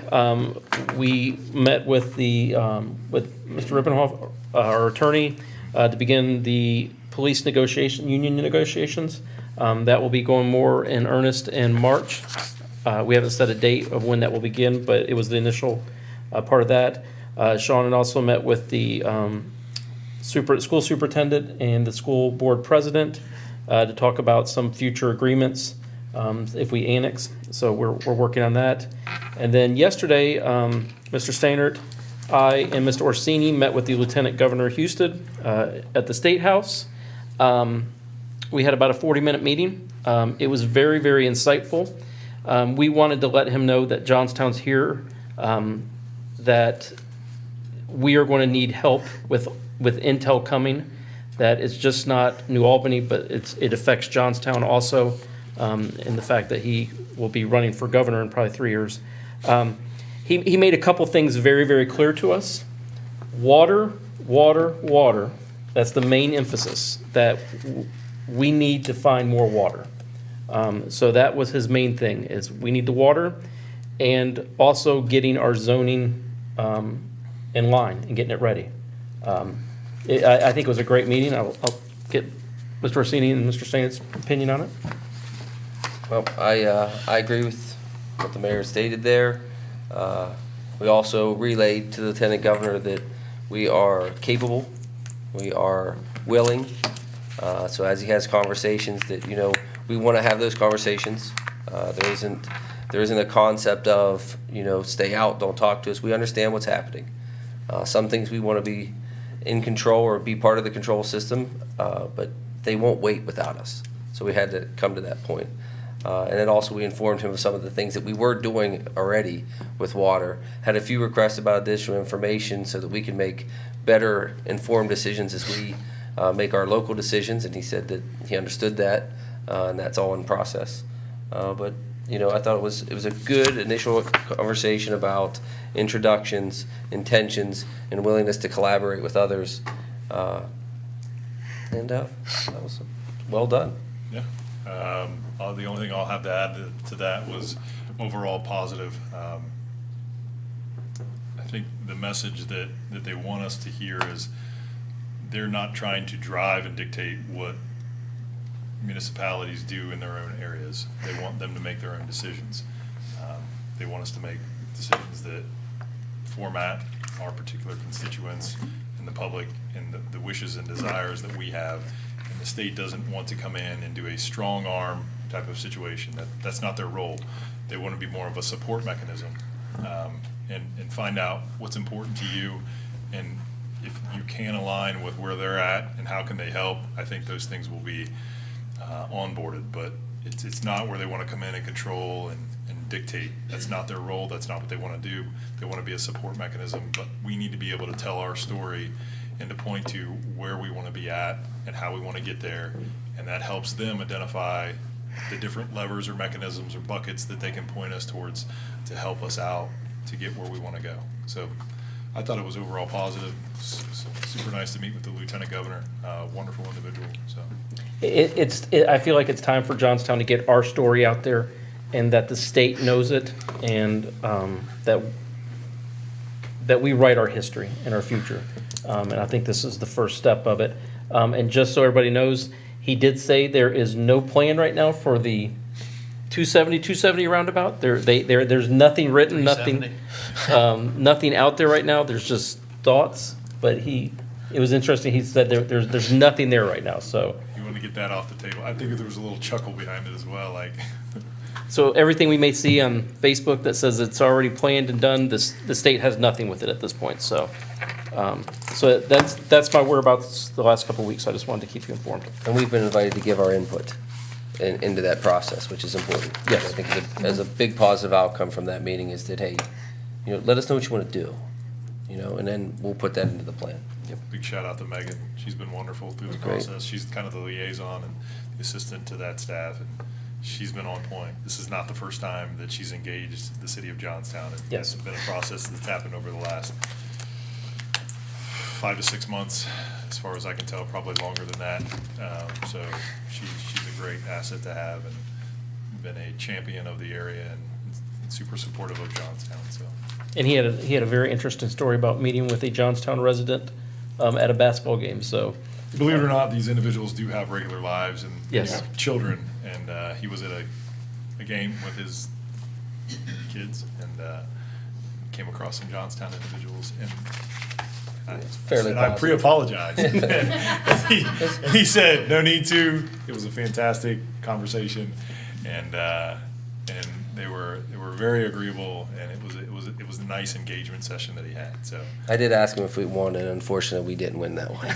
we met with with Mr. Rippenhoff, our attorney, to begin the police union negotiations. That will be going more in earnest in March. We haven't set a date of when that will begin, but it was the initial part of that. Sean had also met with the school superintendent and the school board president to talk about some future agreements if we annex. So we're working on that. And then yesterday, Mr. Stainert, I and Mr. Orsini met with the Lieutenant Governor Houston at the State House. We had about a 40-minute meeting. It was very, very insightful. We wanted to let him know that Johnstown's here, that we are going to need help with Intel coming, that it's just not New Albany, but it affects Johnstown also, in the fact that he will be running for governor in probably 3 years. He made a couple things very, very clear to us. Water, water, water. That's the main emphasis, that we need to find more water. So that was his main thing, is we need the water, and also getting our zoning in line and getting it ready. I think it was a great meeting. I'll get Mr. Orsini and Mr. Sainet's opinion on it. Well, I agree with what the mayor stated there. We also relayed to the lieutenant governor that we are capable, we are willing. So as he has conversations that, we want to have those conversations. There isn't a concept of, stay out, don't talk to us. We understand what's happening. Some things we want to be in control or be part of the control system, but they won't wait without us. So we had to come to that point. And then also we informed him of some of the things that we were doing already with water. Had a few requests about additional information so that we can make better informed decisions as we make our local decisions. And he said that he understood that, and that's all in process. But I thought it was a good initial conversation about introductions, intentions, and willingness to collaborate with others. And that was well done. Yeah. The only thing I'll have to add to that was overall positive. I think the message that they want us to hear is they're not trying to drive and dictate what municipalities do in their own areas. They want them to make their own decisions. They want us to make decisions that format our particular constituents and the public and the wishes and desires that we have. And the state doesn't want to come in and do a strong arm type of situation. That's not their role. They want to be more of a support mechanism, and find out what's important to you, and if you can align with where they're at and how can they help. I think those things will be onboarded, but it's not where they want to come in and control and dictate. That's not their role. That's not what they want to do. They want to be a support mechanism, but we need to be able to tell our story and to point to where we want to be at and how we want to get there, and that helps them identify the different levers or mechanisms or buckets that they can point us towards to help us out to get where we want to go. So I thought it was overall positive. Super nice to meet with the lieutenant governor. Wonderful individual. So I feel like it's time for Johnstown to get our story out there, and that the state knows it, and that we write our history and our future. And I think this is the first step of it. And just so everybody knows, he did say there is no plan right now for the 270 roundabout. There's nothing written, nothing out there right now. There's just thoughts. But it was interesting. He said there's nothing there right now. So you want to get that off the table. I think there was a little chuckle behind it as well. Like, so everything we may see on Facebook that says it's already planned and done, the state has nothing with it at this point. So that's my whereabouts the last couple of weeks. I just wanted to keep you informed. And we've been invited to give our input into that process, which is important. Yes. I think as a big positive outcome from that meeting is that, hey, let us know what you want to do, and then we'll put that into the plan. Yep. Big shout out to Megan. She's been wonderful through the Great. process. She's kind of the liaison and the assistant to that staff, and she's been on point. This is not the first time that she's engaged the city of Johnstown. Yes. It's been a process that's happened over the last 5 to 6 months, as far as I can tell, probably longer than that. So she's a great asset to have, and been a champion of the area and super supportive of Johnstown. So. And he had a very interesting story about meeting with a Johnstown resident at a basketball game. So Believe it or not, these individuals do have regular lives and Yes. they have children. And he was at a game with his kids and came across some Johnstown individuals. And Fairly I pre-apologized. and he said, no need to. It was a fantastic conversation. And they were very agreeable, and it was a nice engagement session that he had. So I did ask him if we won, and unfortunately, we didn't win that one.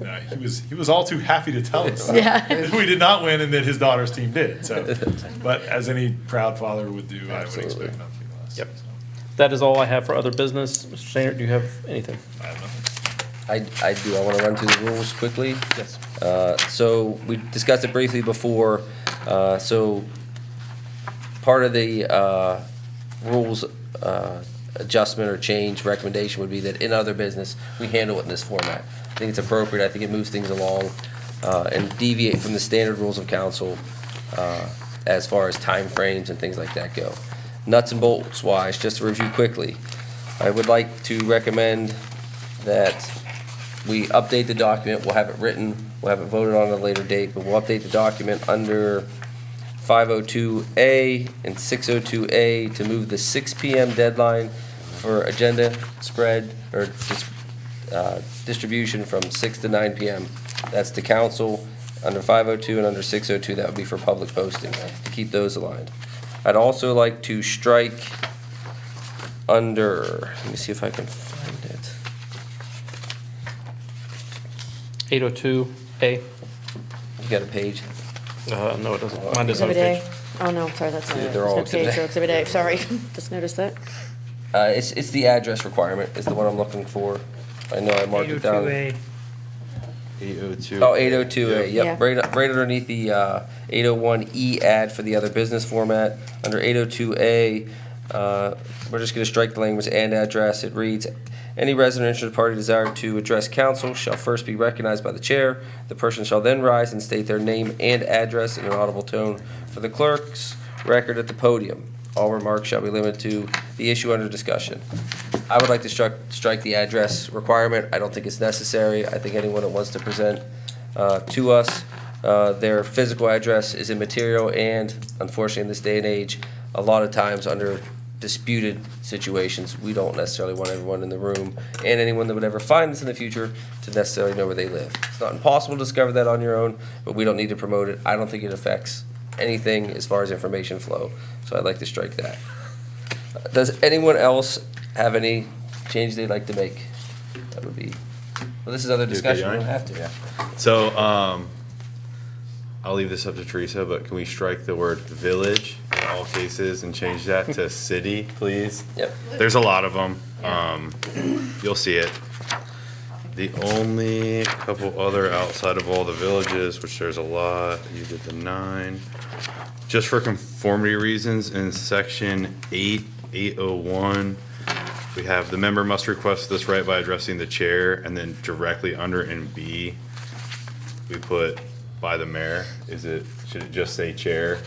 yeah, he was all too happy to tell us Yeah. that we did not win and that his daughter's team did. So, but as any proud father would do, I would Absolutely. expect nothing less. Yep. So, that is all I have for other business. Mr. Sainer, do you have anything? I have nothing. I do. I want to run through the rules quickly. Yes. So we discussed it briefly before. So part of the rules adjustment or change recommendation would be that in other business, we handle it in this format. I think it's appropriate. I think it moves things along and deviate from the standard rules of council as far as timeframes and things like that go. Nuts and bolts wise, just to review quickly, I would like to recommend that we update the document. We'll have it written, we'll have it voted on at a later date, but we'll update the document under 502A and 602A to move the 6 PM deadline for agenda spread or distribution from 6 to 9 PM. That's to council. Under 502 and under 602, that would be for public posting, to keep those aligned. I'd also like to strike under, let me see if I can find it. 802A. You got a page? No, it doesn't. Mine doesn't have Exhibit a A. page. Oh, no, sorry, that's not it. They're all There's no page for Exhibit Exhibit A, sorry. Just noticed that. It's the address requirement is the one I'm looking for. I know I marked it down. 802. Oh, 802A, Yeah. yep, right underneath the 801E ad for the other business format. Under 802A, we're just gonna strike the language and address. It reads, any resident or interested party desiring to address council shall first be recognized by the chair. The person shall then rise and state their name and address in an audible tone for the clerk's record at the podium. All remarks shall be limited to the issue under discussion. I would like to strike the address requirement. I don't think it's necessary. I think anyone that wants to present to us, their physical address is immaterial, and unfortunately in this day and age, a lot of times under disputed situations, we don't necessarily want everyone in the room and anyone that would ever find this in the future to necessarily know where they live. It's not impossible to discover that on your own, but we don't need to promote it. I don't think it affects anything as far as information flow, so I'd like to strike that. Does anyone else have any changes they'd like to make? That would be, well, this is other discussion, we don't have to. So, I'll leave this up to Teresa, but can we strike the word village in all cases and change that to city, please? Yep. There's a lot of them. You'll see it. The only couple other outside of all the villages, which there's a lot, you did the 9. Just for conformity reasons, in section 801, we have the member must request this right by addressing the chair, and then directly under in B, we put by the mayor. Should it just say chair?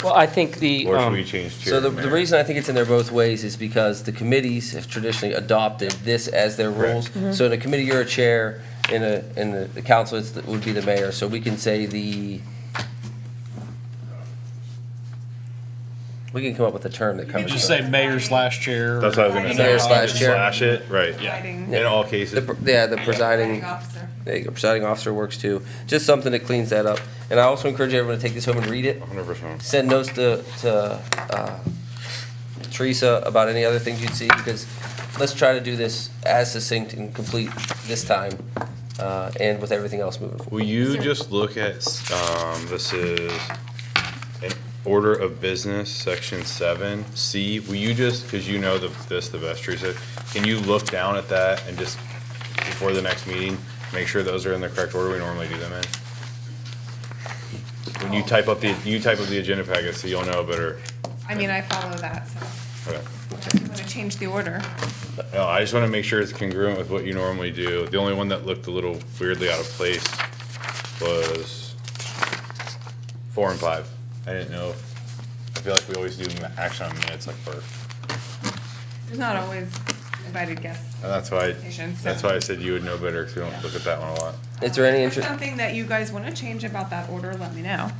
Well, I think the. Or should we change chair So to the mayor? reason I think it's in there both ways is because the committees have traditionally adopted this as their rules. So in a committee, you're a chair, in the council, it would be the mayor, so we can say we can come up with a term that You covers. just that. say mayor/chair. That's what I was gonna say. Mayor/chair. Slash it, right. Lighting. In all cases. The presiding. Officer. There you go, presiding officer works too. Just something that cleans that up. And I also encourage everyone to take this home and read it. 100%. Send notes to Teresa about any other things you'd see, because let's try to do this as succinct and complete this time, and with everything else moving forward. Will you just look at, this is an order of business, section 7C. Will you just, because you know this the best, Teresa, can you look down at that and just, before the next meeting, make sure those are in the correct order we normally do them in? When you type up the agenda packet, so you'll know better. I mean, I follow that, so Okay. if you want to change the order. No, I just want to make sure it's congruent with what you normally do. The only one that looked a little weirdly out of place was 4 and 5. I didn't know. I feel like we always do action on minutes like first. There's not always invited guests. And that's why I said you would know better, because we don't look at that one a lot. Is there any If interest, there's something that you guys want to change about that order, let me know.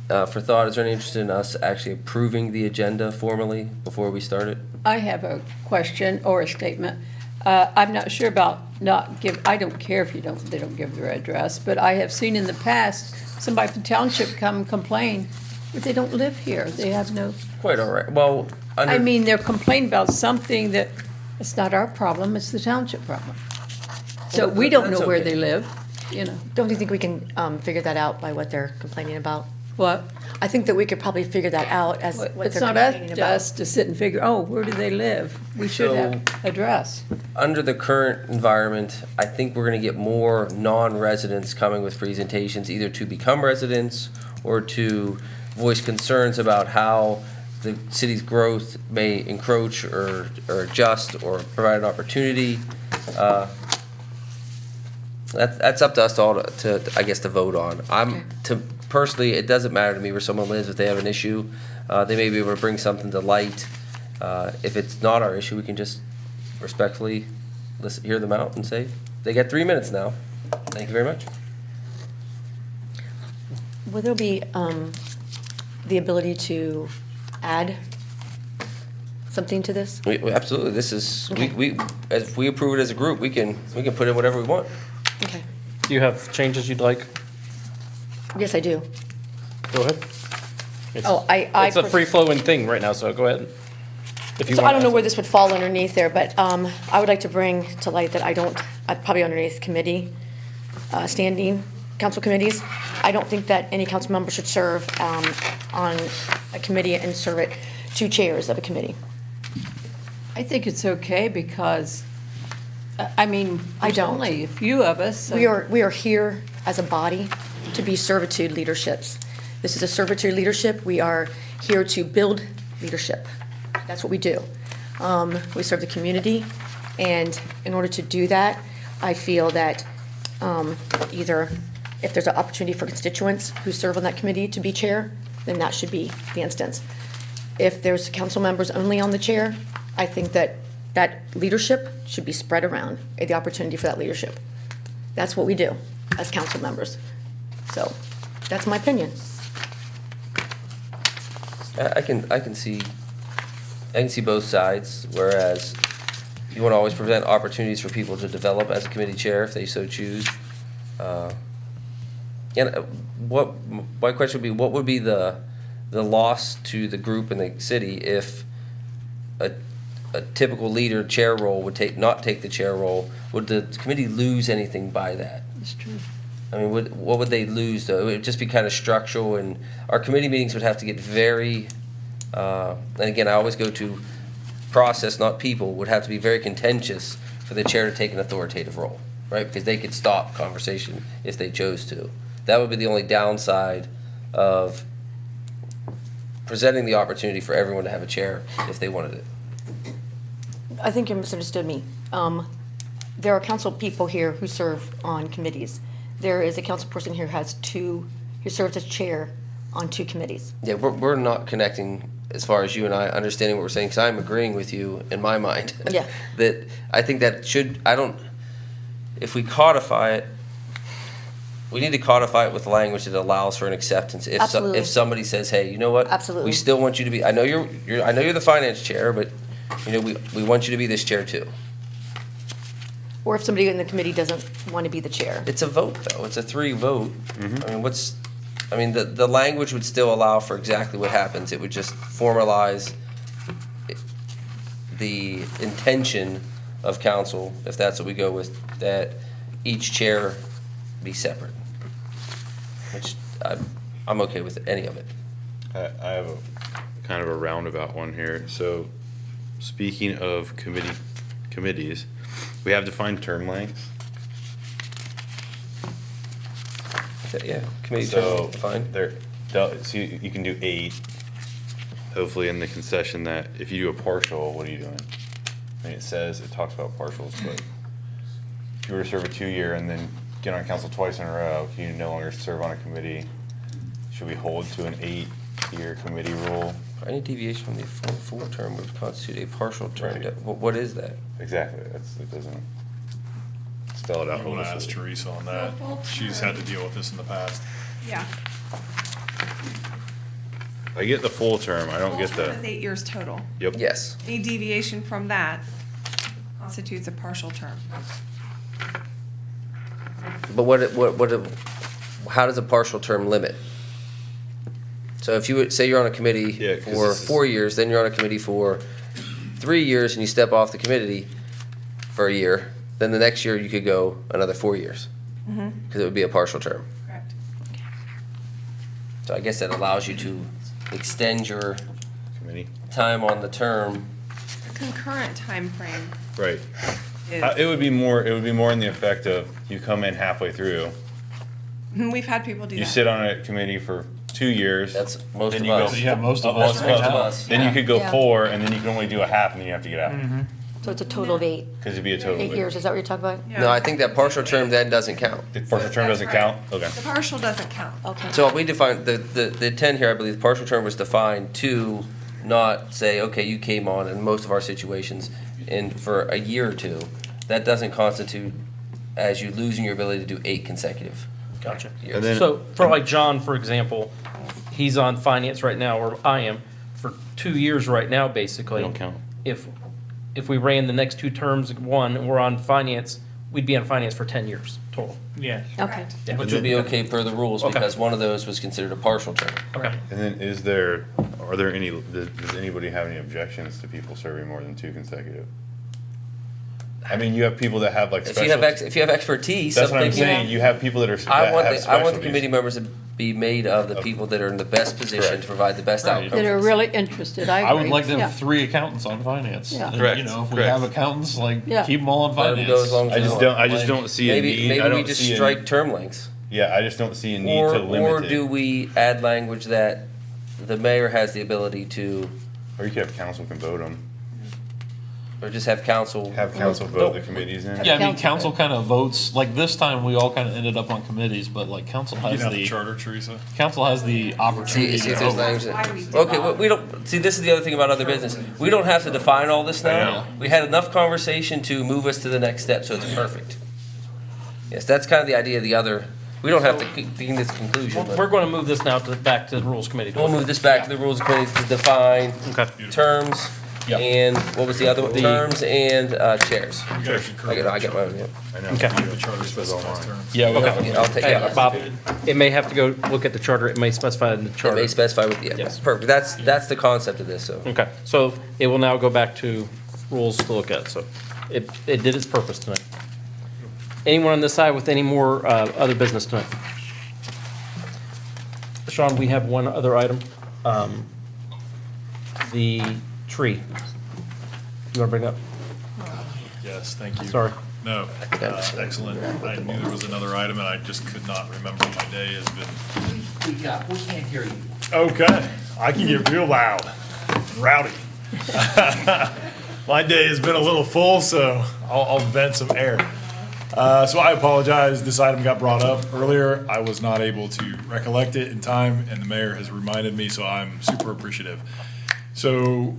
for thought, is there any interest in us actually approving the agenda formally before we start it? I have a question or a statement. I'm not sure about I don't care if they don't give their address, but I have seen in the past, somebody from township come and complain, but they don't live here. They have no, Quite all right. Well, I mean, they're complaining about something that, it's not our problem, it's the township problem. So we don't know that's where okay. they live, you know. Don't you think we can figure that out by what they're complaining about? What? I think that we could probably figure that out as what It's they're not complaining up about. to us to sit and figure, oh, where do they live? We should have address. Under the current environment, I think we're gonna get more non-residents coming with presentations, either to become residents or to voice concerns about how the city's growth may encroach or adjust or provide an opportunity. That's up to us all to, I guess, to vote on. Personally, it doesn't matter to me where someone lives if they have an issue. They may be able to bring something to light. If it's not our issue, we can just respectfully hear them out and say, they get 3 minutes now. Thank you very much. Will there be the ability to add something to this? Absolutely, this is, Okay. if we approve it as a group, we can put in whatever we want. Okay. Do you have changes you'd like? Yes, I do. Go ahead. It's- Oh, It's a free-flowing thing right now, so go ahead. If you So I want don't to know where this would fall underneath there, but I would like to bring to light that I'd probably underneath committee, standing council committees. I don't think that any council member should serve on a committee and serve it two chairs of a committee. I think it's okay because, I mean, I there's don't. only a few of us. so- We are here as a body to be servitude leaderships. This is a servitude leadership. We are here to build leadership. That's what we do. We serve the community, and in order to do that, I feel that either if there's an opportunity for constituents who serve on that committee to be chair, then that should be the instance. If there's council members only on the chair, I think that that leadership should be spread around, the opportunity for that leadership. That's what we do as council members. So, that's my opinion. I can see both sides, whereas you want to always present opportunities for people to develop as a committee chair if they so choose. My question would be, what would be the loss to the group and the city if a typical leader chair role would not take the chair role? Would the committee lose anything by that? It's true. I mean, what would they lose, though? It would just be kind of structural, and our committee meetings would have to get very, and again, I always go to process, not people, would have to be very contentious for the chair to take an authoritative role, right? Because they could stop conversation if they chose to. That would be the only downside of presenting the opportunity for everyone to have a chair if they wanted it. I think you misunderstood me. There are council people here who serve on committees. There is a council person here who serves as chair on two committees. Yeah, we're not connecting as far as you and I understanding what we're saying, because I'm agreeing with you in my mind. Yeah. That I think that if we codify it, we need to codify it with language that allows for an acceptance. Absolutely. If somebody says, hey, you know what? Absolutely. We still want you to be, I know you're the finance chair, but, we want you to be this chair too. Or if somebody in the committee doesn't want to be the chair. It's a vote, though. It's a 3 vote. I mean, the language would still allow for exactly what happens. It would just formalize the intention of council, if that's what we go with, that each chair be separate, which I'm okay with any of it. I have a kind of a roundabout one here. So, speaking of committees, we have defined term lengths. Yeah, committee So term, fine. so you can do 8. Hopefully, in the concession that if you do a partial, what are you doing? I mean, it talks about partials, but if you were to serve a 2-year and then get on council twice in a row, can you no longer serve on a committee? Should we hold to an 8-year committee rule? Any deviation from the full term would constitute a partial term. What is that? Exactly. It doesn't spell it out. I want to ask holistically. Teresa on that. She's had to deal with this in the past. Yeah. I get the full term. I don't get Full term is the. 8 years total. Yep. Yes. Any deviation from that constitutes a partial term. But how does a partial term limit? So if you would say you're on a committee Yeah, 'cause for this is- 4 years, then you're on a committee for 3 years, and you step off the committee for a year, then the next year you could go another 4 years. Because it would be a partial term. Correct. So I guess that allows you to extend your Committee, time on the term. Concurrent timeframe right. is, It would be more in the effect of you come in halfway through, we've had people do you that. sit on a committee for 2 years. That's most then of you go- us. Yeah, most of Most us. Most of us. Then you could go Yeah. 4, and then you can only do a half, and then you have to get out. So it's a total of 8, Because it'd be a total. 8 years, is that what you're talking about? Yeah. No, I think that partial term then doesn't count. The partial term That's doesn't right. count? Okay. The partial doesn't count. Okay. So we defined, the intent here, I believe, the partial term was defined to not say, okay, you came on in most of our situations and for a year or two. That doesn't constitute as you losing your ability to do 8 consecutive Gotcha. years. And then- So for like John, for example, he's on finance right now, or I am, for 2 years right now, basically. They don't count. If we ran the next 2 terms, one, and we're on finance, we'd be on finance for 10 years total. Yes. Okay. Yeah. Which would be okay per the rules, Okay. because one of those was considered a partial term. Okay. And then are there any, does anybody have any objections to people serving more than 2 consecutive? I mean, you have people that have like If special. you have if you have expertise, That's what I'm something- saying, you have people that are, that I want have the specialties. committee members to be made of the people that are in the best position Correct. to provide the best Right. outcome. That are really interested, I agree. I would like to Yeah. have 3 accountants on finance. Yeah. And, Correct, You know, if we correct. have accountants, like, Yeah. keep them all on Let 'em go as long finance. as they want. I just don't see a Maybe need, maybe I we don't just see strike term lengths. Yeah, I just don't see a need Or, to limit it. or do we add language that the mayor has the ability to, Or you could have council can vote them, or just have council? have council vote the committees in. Yeah, I mean, Council. council kind of votes, like this time, we all kind of ended up on committees, but like council You has have the the, charter, Teresa? council has the opportunity See to if there's vote. language That's why we that, did okay, that. we don't, see, this is the other thing about other business. We don't have to define all this I now. know. We had enough conversation to move us to the next step, so it's perfect. Yes, that's kind of the idea of the other, we don't have to be in this conclusion, We're but going to move this now back to the Rules Committee. we'll move this back to the rules committee to define Okay. terms Yep. and, what was the other one? The- Terms and, chairs. We gotta concur I with got my own, yeah. I know. Okay. The charter specifies terms. Yeah, we Okay. Yeah, I'll take, Hey, yeah. Bob, it may have to go look at the charter, it may specify in the It charter. may specify with, yeah, Yes. perfect. That's the concept of this, so. Okay, so it will now go back to rules to look at, so it did its purpose tonight. Anyone on this side with any more other business tonight? Sean, we have one other item. The tree. You want to bring it up? Yes, thank you. Sorry. No, excellent. I knew there was another item and I just could not remember. My day has been. Speak up, we can't hear you. Okay, I can get real loud, rowdy. My day has been a little full, so I'll vent some air. So I apologize, this item got brought up earlier. I was not able to recollect it in time, and the mayor has reminded me, so I'm super appreciative. So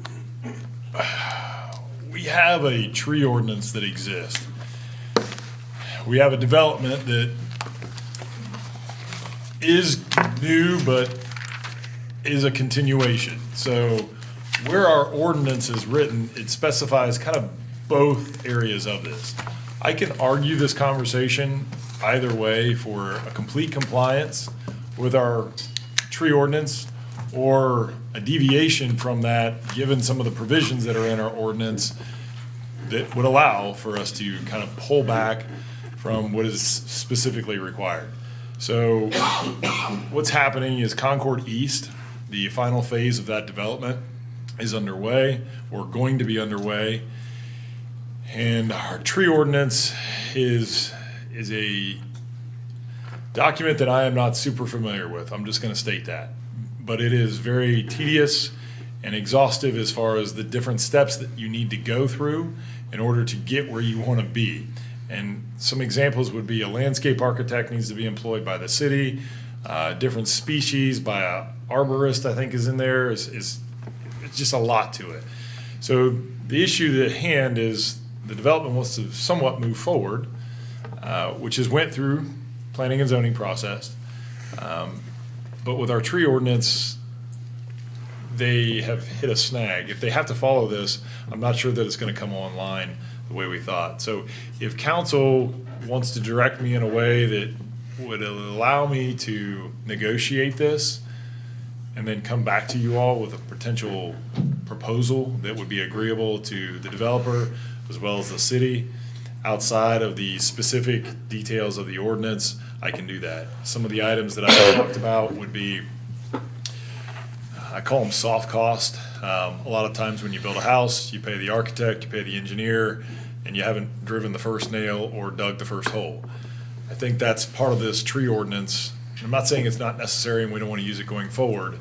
we have a tree ordinance that exists. We have a development that is new, but is a continuation. So where our ordinance is written, it specifies kind of both areas of this. I can argue this conversation either way for a complete compliance with our tree ordinance or a deviation from that, given some of the provisions that are in our ordinance that would allow for us to kind of pull back from what is specifically required. So what's happening is Concord East, the final phase of that development is underway or going to be underway. And our tree ordinance is a document that I am not super familiar with. I'm just going to state that. But it is very tedious and exhaustive as far as the different steps that you need to go through in order to get where you want to be. And some examples would be a landscape architect needs to be employed by the city, different species by a arborist, I think is in there. It's just a lot to it. So the issue at hand is the development wants to somewhat move forward, which has went through planning and zoning process. But with our tree ordinance, they have hit a snag. If they have to follow this, I'm not sure that it's going to come online the way we thought. So if council wants to direct me in a way that would allow me to negotiate this and then come back to you all with a potential proposal that would be agreeable to the developer as well as the city, outside of the specific details of the ordinance, I can do that. Some of the items that I talked about would be I call them soft cost. A lot of times when you build a house, you pay the architect, you pay the engineer, and you haven't driven the first nail or dug the first hole. I think that's part of this tree ordinance. I'm not saying it's not necessary and we don't want to use it going forward,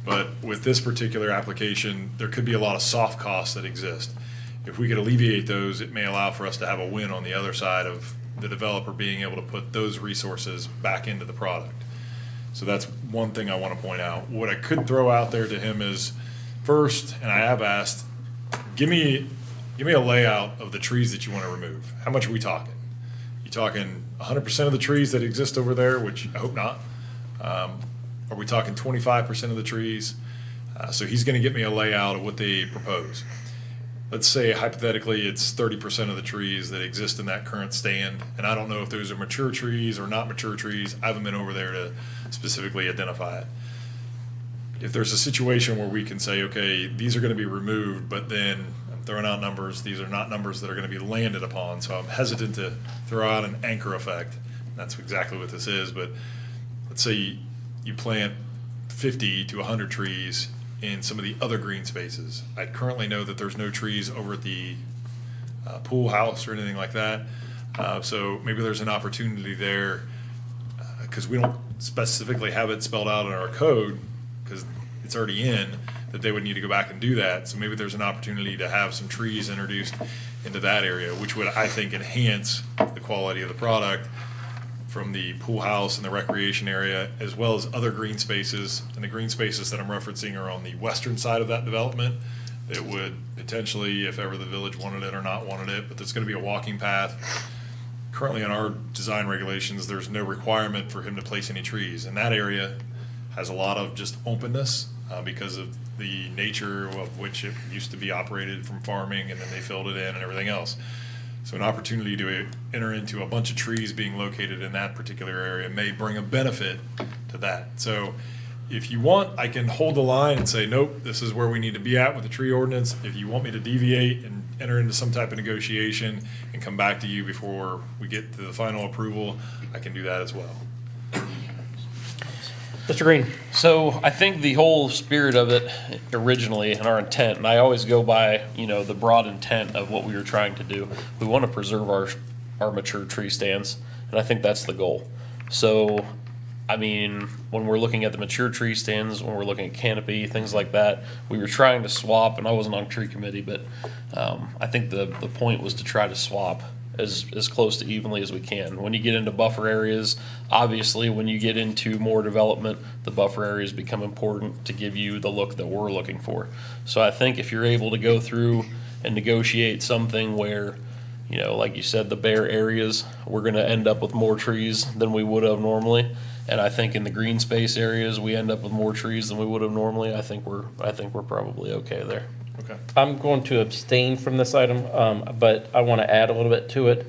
but with this particular application, there could be a lot of soft costs that exist. If we could alleviate those, it may allow for us to have a win on the other side of the developer being able to put those resources back into the product. So that's one thing I want to point out. What I could throw out there to him is, first, and I have asked, give me a layout of the trees that you want to remove. How much are we talking? You talking 100% of the trees that exist over there, which I hope not? Are we talking 25% of the trees? So he's going to get me a layout of what they propose. Let's say hypothetically it's 30% of the trees that exist in that current stand, and I don't know if those are mature trees or not mature trees. I haven't been over there to specifically identify it. If there's a situation where we can say, okay, these are going to be removed, but then I'm throwing out numbers, these are not numbers that are going to be landed upon, so I'm hesitant to throw out an anchor effect. That's exactly what this is, but let's say you plant 50 to 100 trees in some of the other green spaces. I currently know that there's no trees over at the pool house or anything like that. So maybe there's an opportunity there, because we don't specifically have it spelled out in our code, because it's already in, that they would need to go back and do that. So maybe there's an opportunity to have some trees introduced into that area, which would, I think, enhance the quality of the product from the pool house and the recreation area, as well as other green spaces. And the green spaces that I'm referencing are on the western side of that development. It would potentially, if ever the village wanted it or not wanted it, but there's going to be a walking path. Currently in our design regulations, there's no requirement for him to place any trees. And that area has a lot of just openness because of the nature of which it used to be operated from farming, and then they filled it in and everything else. So an opportunity to enter into a bunch of trees being located in that particular area may bring a benefit to that. So if you want, I can hold the line and say, nope, this is where we need to be at with the tree ordinance. If you want me to deviate and enter into some type of negotiation and come back to you before we get to the final approval, I can do that as well. Mr. Green? So I think the whole spirit of it originally and our intent, and I always go by, the broad intent of what we were trying to do. We want to preserve our mature tree stands, and I think that's the goal. So, when we're looking at the mature tree stands, when we're looking at canopy, things like that, we were trying to swap, and I wasn't on tree committee, but I think the point was to try to swap as close to evenly as we can. When you get into buffer areas, obviously when you get into more development, the buffer areas become important to give you the look that we're looking for. So I think if you're able to go through and negotiate something where, like you said, the bare areas, we're gonna end up with more trees than we would have normally. And I think in the green space areas, we end up with more trees than we would have normally. I think we're probably okay there. Okay. I'm going to abstain from this item, but I want to add a little bit to it.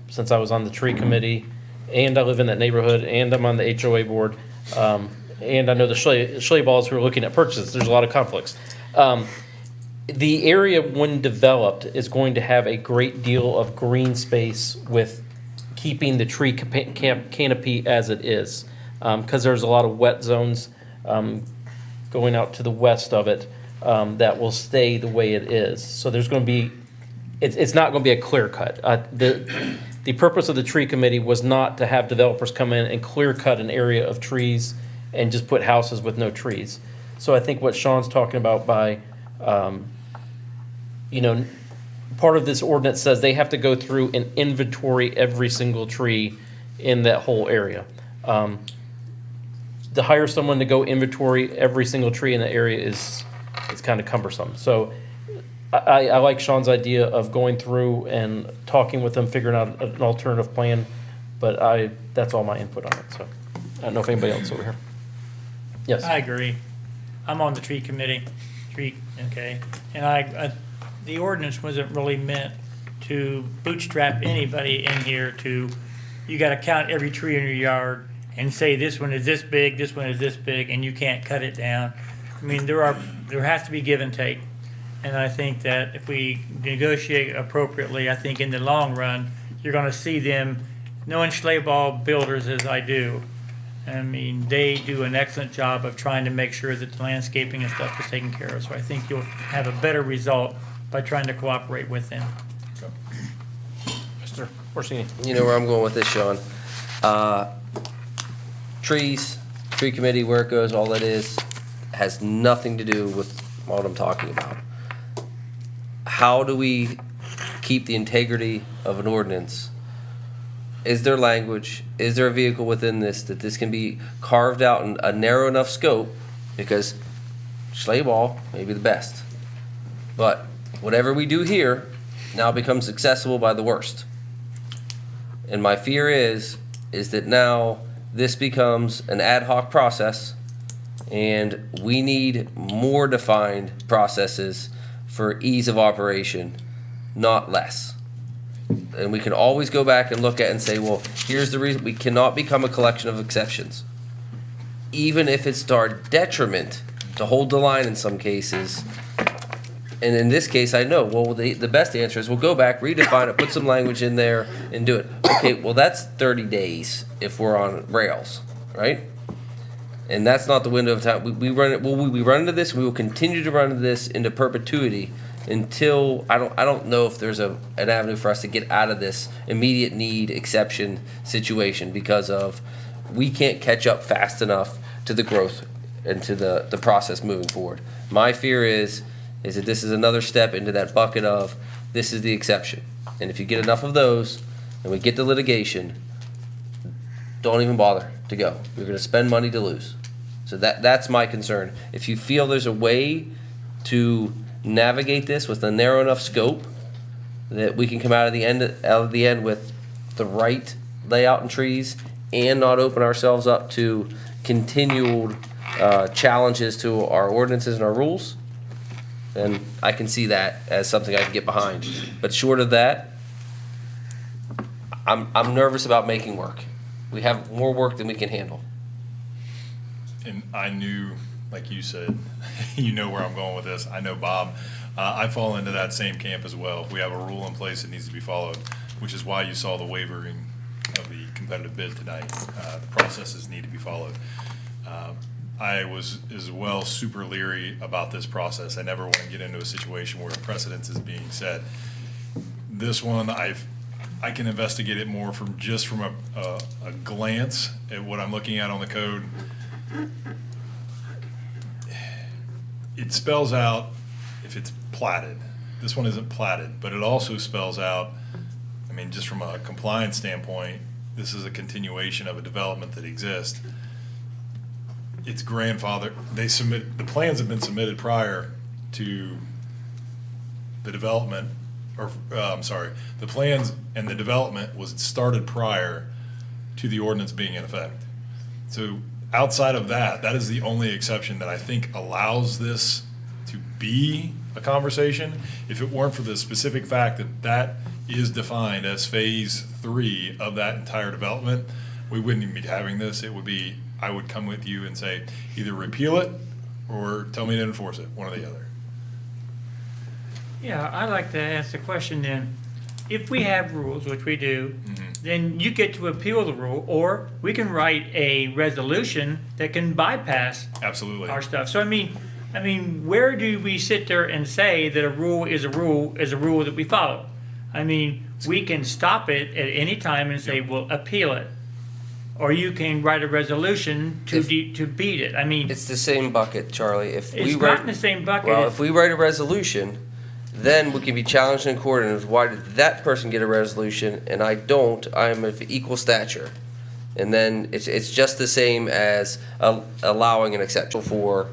Since I was on the tree committee, and I live in that neighborhood, and I'm on the HOA board, and I know the Schley Balls who are looking at purchases, there's a lot of conflicts. The area, when developed, is going to have a great deal of green space with keeping the tree canopy as it is, because there's a lot of wet zones going out to the west of it. That will stay the way it is. So there's going to be, it's not going to be a clear cut. The purpose of the tree committee was not to have developers come in and clear cut an area of trees and just put houses with no trees. So I think what Sean's talking about by, part of this ordinance says they have to go through and inventory every single tree in that whole area. To hire someone to go inventory every single tree in the area is kind of cumbersome. So I like Sean's idea of going through and talking with them, figuring out an alternative plan, but that's all my input on it. So I don't know if anybody else over here. Yes. I agree. I'm on the tree committee, okay, and the ordinance wasn't really meant to bootstrap anybody in here you gotta count every tree in your yard and say this one is this big, this one is this big, and you can't cut it down. There has to be give and take. And I think that if we negotiate appropriately, I think in the long run, you're gonna see them, knowing Schley Ball builders as I do, I mean, they do an excellent job of trying to make sure that the landscaping and stuff is taken care of. So I think you'll have a better result by trying to cooperate with them. Mr. Orsini. You know where I'm going with this, Sean. Trees, tree committee, where it goes, all that is, has nothing to do with what I'm talking about. How do we keep the integrity of an ordinance? Is there language, is there a vehicle within this that this can be carved out in a narrow enough scope? Because Schley ball may be the best. But whatever we do here now becomes accessible by the worst. And my fear is that now this becomes an ad hoc process, and we need more defined processes for ease of operation, not less. And we can always go back and look at and say, well, here's the reason. We cannot become a collection of exceptions. Even if it's to our detriment to hold the line in some cases. And in this case, I know, well, the best answer is we'll go back, redefine it, put some language in there and do it. Okay, well, that's 30 days if we're on rails, right? And that's not the window of time. We run it, we run into this, we will continue to run into this into perpetuity until, I don't know if there's an avenue for us to get out of this immediate need exception situation because of, we can't catch up fast enough to the growth and to the process moving forward. My fear is that this is another step into that bucket of, this is the exception. And if you get enough of those, and we get to litigation, don't even bother to go. You're gonna spend money to lose. So that's my concern. If you feel there's a way to navigate this with a narrow enough scope that we can come out of the end with the right layout and trees and not open ourselves up to continual challenges to our ordinances and our rules, then I can see that as something I can get behind. But short of that, I'm nervous about making work. We have more work than we can handle. And I knew, like you said, you know where I'm going with this. I know Bob. I fall into that same camp as well. If we have a rule in place, it needs to be followed, which is why you saw the wavering of the competitive bid tonight. The processes need to be followed. I was as well super leery about this process. I never want to get into a situation where precedence is being set. This one, I can investigate it more from a glance at what I'm looking at on the code. It spells out if it's platted. This one isn't platted, but it also spells out, I mean, just from a compliance standpoint, this is a continuation of a development that exists. It's grandfather. The plans have been submitted prior to the development, the plans and the development was started prior to the ordinance being in effect. So outside of that, that is the only exception that I think allows this to be a conversation. If it weren't for the specific fact that that is defined as phase 3 of that entire development, we wouldn't even be having this. It would be, I would come with you and say, either repeal it or tell me to enforce it, one or the other. Yeah, I'd like to ask the question then, if we have rules, which we do, then you get to appeal the rule, or we can write a resolution that can bypass Absolutely. our stuff. So I mean, where do we sit there and say that a rule is a rule that we follow? I mean, we can stop it at any time and say, we'll appeal it. Or you can write a resolution to beat it. I mean, It's the same bucket, Charlie. If we it's write, not in the same bucket. well, if we write a resolution, then we can be challenged in court. And why did that person get a resolution and I don't? I am of equal stature. And then it's just the same as allowing an exception for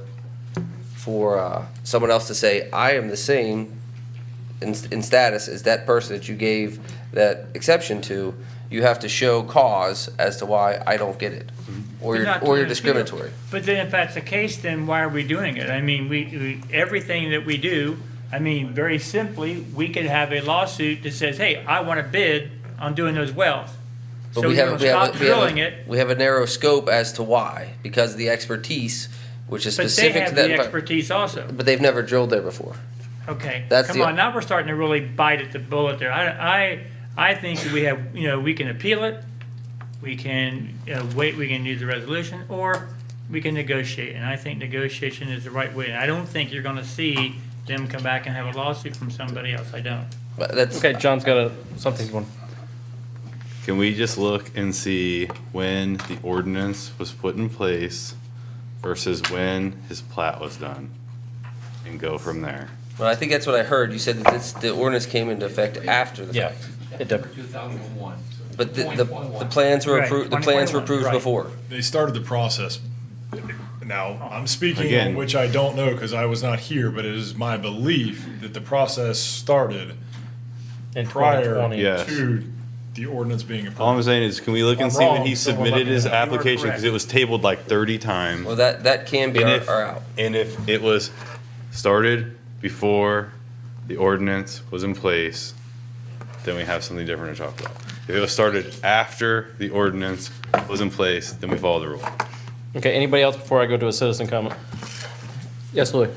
someone else to say, I am the same in status as that person that you gave that exception to. You have to show cause as to why I don't get it, or you're discriminatory. But then if that's the case, then why are we doing it? I mean, we everything that we do, I mean, very simply, we could have a lawsuit that says, hey, I want to bid on doing those wells. But So we you'll stop drilling it. We have a narrow scope as to why, because of the expertise, which is But they specific have to that. the expertise also. But they've never drilled there before. Okay, That's come the- on, now we're starting to really bite at the bullet there. I think that we have, we can appeal it, we can wait, we can use the resolution, or we can negotiate. And I think negotiation is the right way. And I don't think you're gonna see them come back and have a lawsuit from somebody else. I don't. But that's, Okay, John's got something going. Can we just look and see when the ordinance was put in place versus when his plat was done? And go from there. well, I think that's what I heard. You said that the ordinance came into effect after the Yeah, fact. it did. 2001. But the plans were Right, approved, the plans were 2021, approved right. before. They started the process. Now, I'm speaking Again. on which I don't know because I was not here, but it is my belief that the process started In prior 2020. Yes. to the ordinance being All I'm approved. saying is, can we look and I'm see when wrong, he someone submitted let me his know. You are application? Because it correct. was tabled like 30 times. Well, that can be And our, if- our out. And if it was started before the ordinance was in place, then we have something different to talk about. If it was started after the ordinance was in place, then we follow the rule. Okay, anybody else before I go to a citizen comment? Yes, Louis?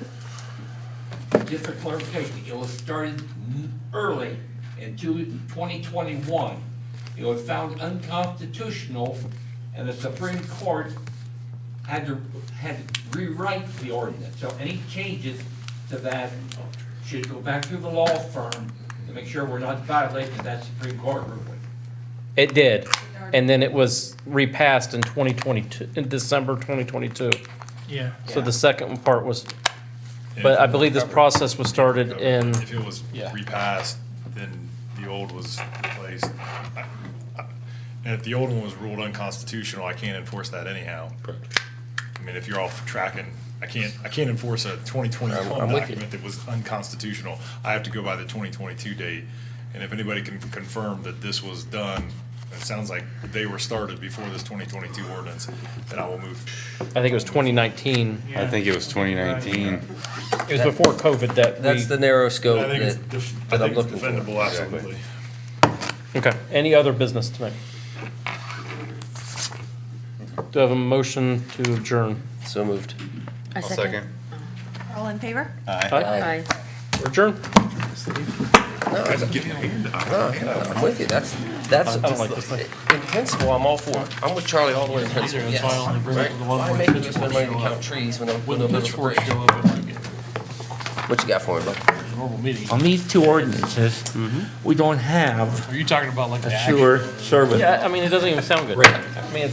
Just for clarification, it was started early in 2021. It was found unconstitutional, and the Supreme Court had to rewrite the ordinance. So any changes to that should go back to the law firm to make sure we're not violating that Supreme Court ruling. It did. And then it was repassed in 2022, in December 2022. Yeah. So the second part was, but I believe this process was started in, If it was Yeah. repassed, then the old was replaced. And if the old one was ruled unconstitutional, I can't enforce that anyhow. I mean, if you're off tracking, I can't enforce a 2021 I'm with you. document that was unconstitutional. I have to go by the 2022 date. And if anybody can confirm that this was done, it sounds like they were started before this 2022 ordinance, then I will move. I think it was 2019. I think it was 2019. It was before COVID that we. That's the narrow scope I think it's, that, I that I'm think it's looking for. defendable, absolutely. Okay, any other business tonight? Do I have a motion to adjourn? So moved. A I'll second. All in favor? Aye. We're adjourned? No, I'm with you. That's, I don't like this thing. in principle, I'm all for it. I'm with Charlie all the way in principle. That's why I only bring it to the one Why point make you spend money to count trees when they'll build a bridge? show up and like What you got for me, bud? a normal meeting. On these two ordinances, we don't have Are you talking about like a sewer service. Yeah, I mean, it doesn't even sound good. I mean, it's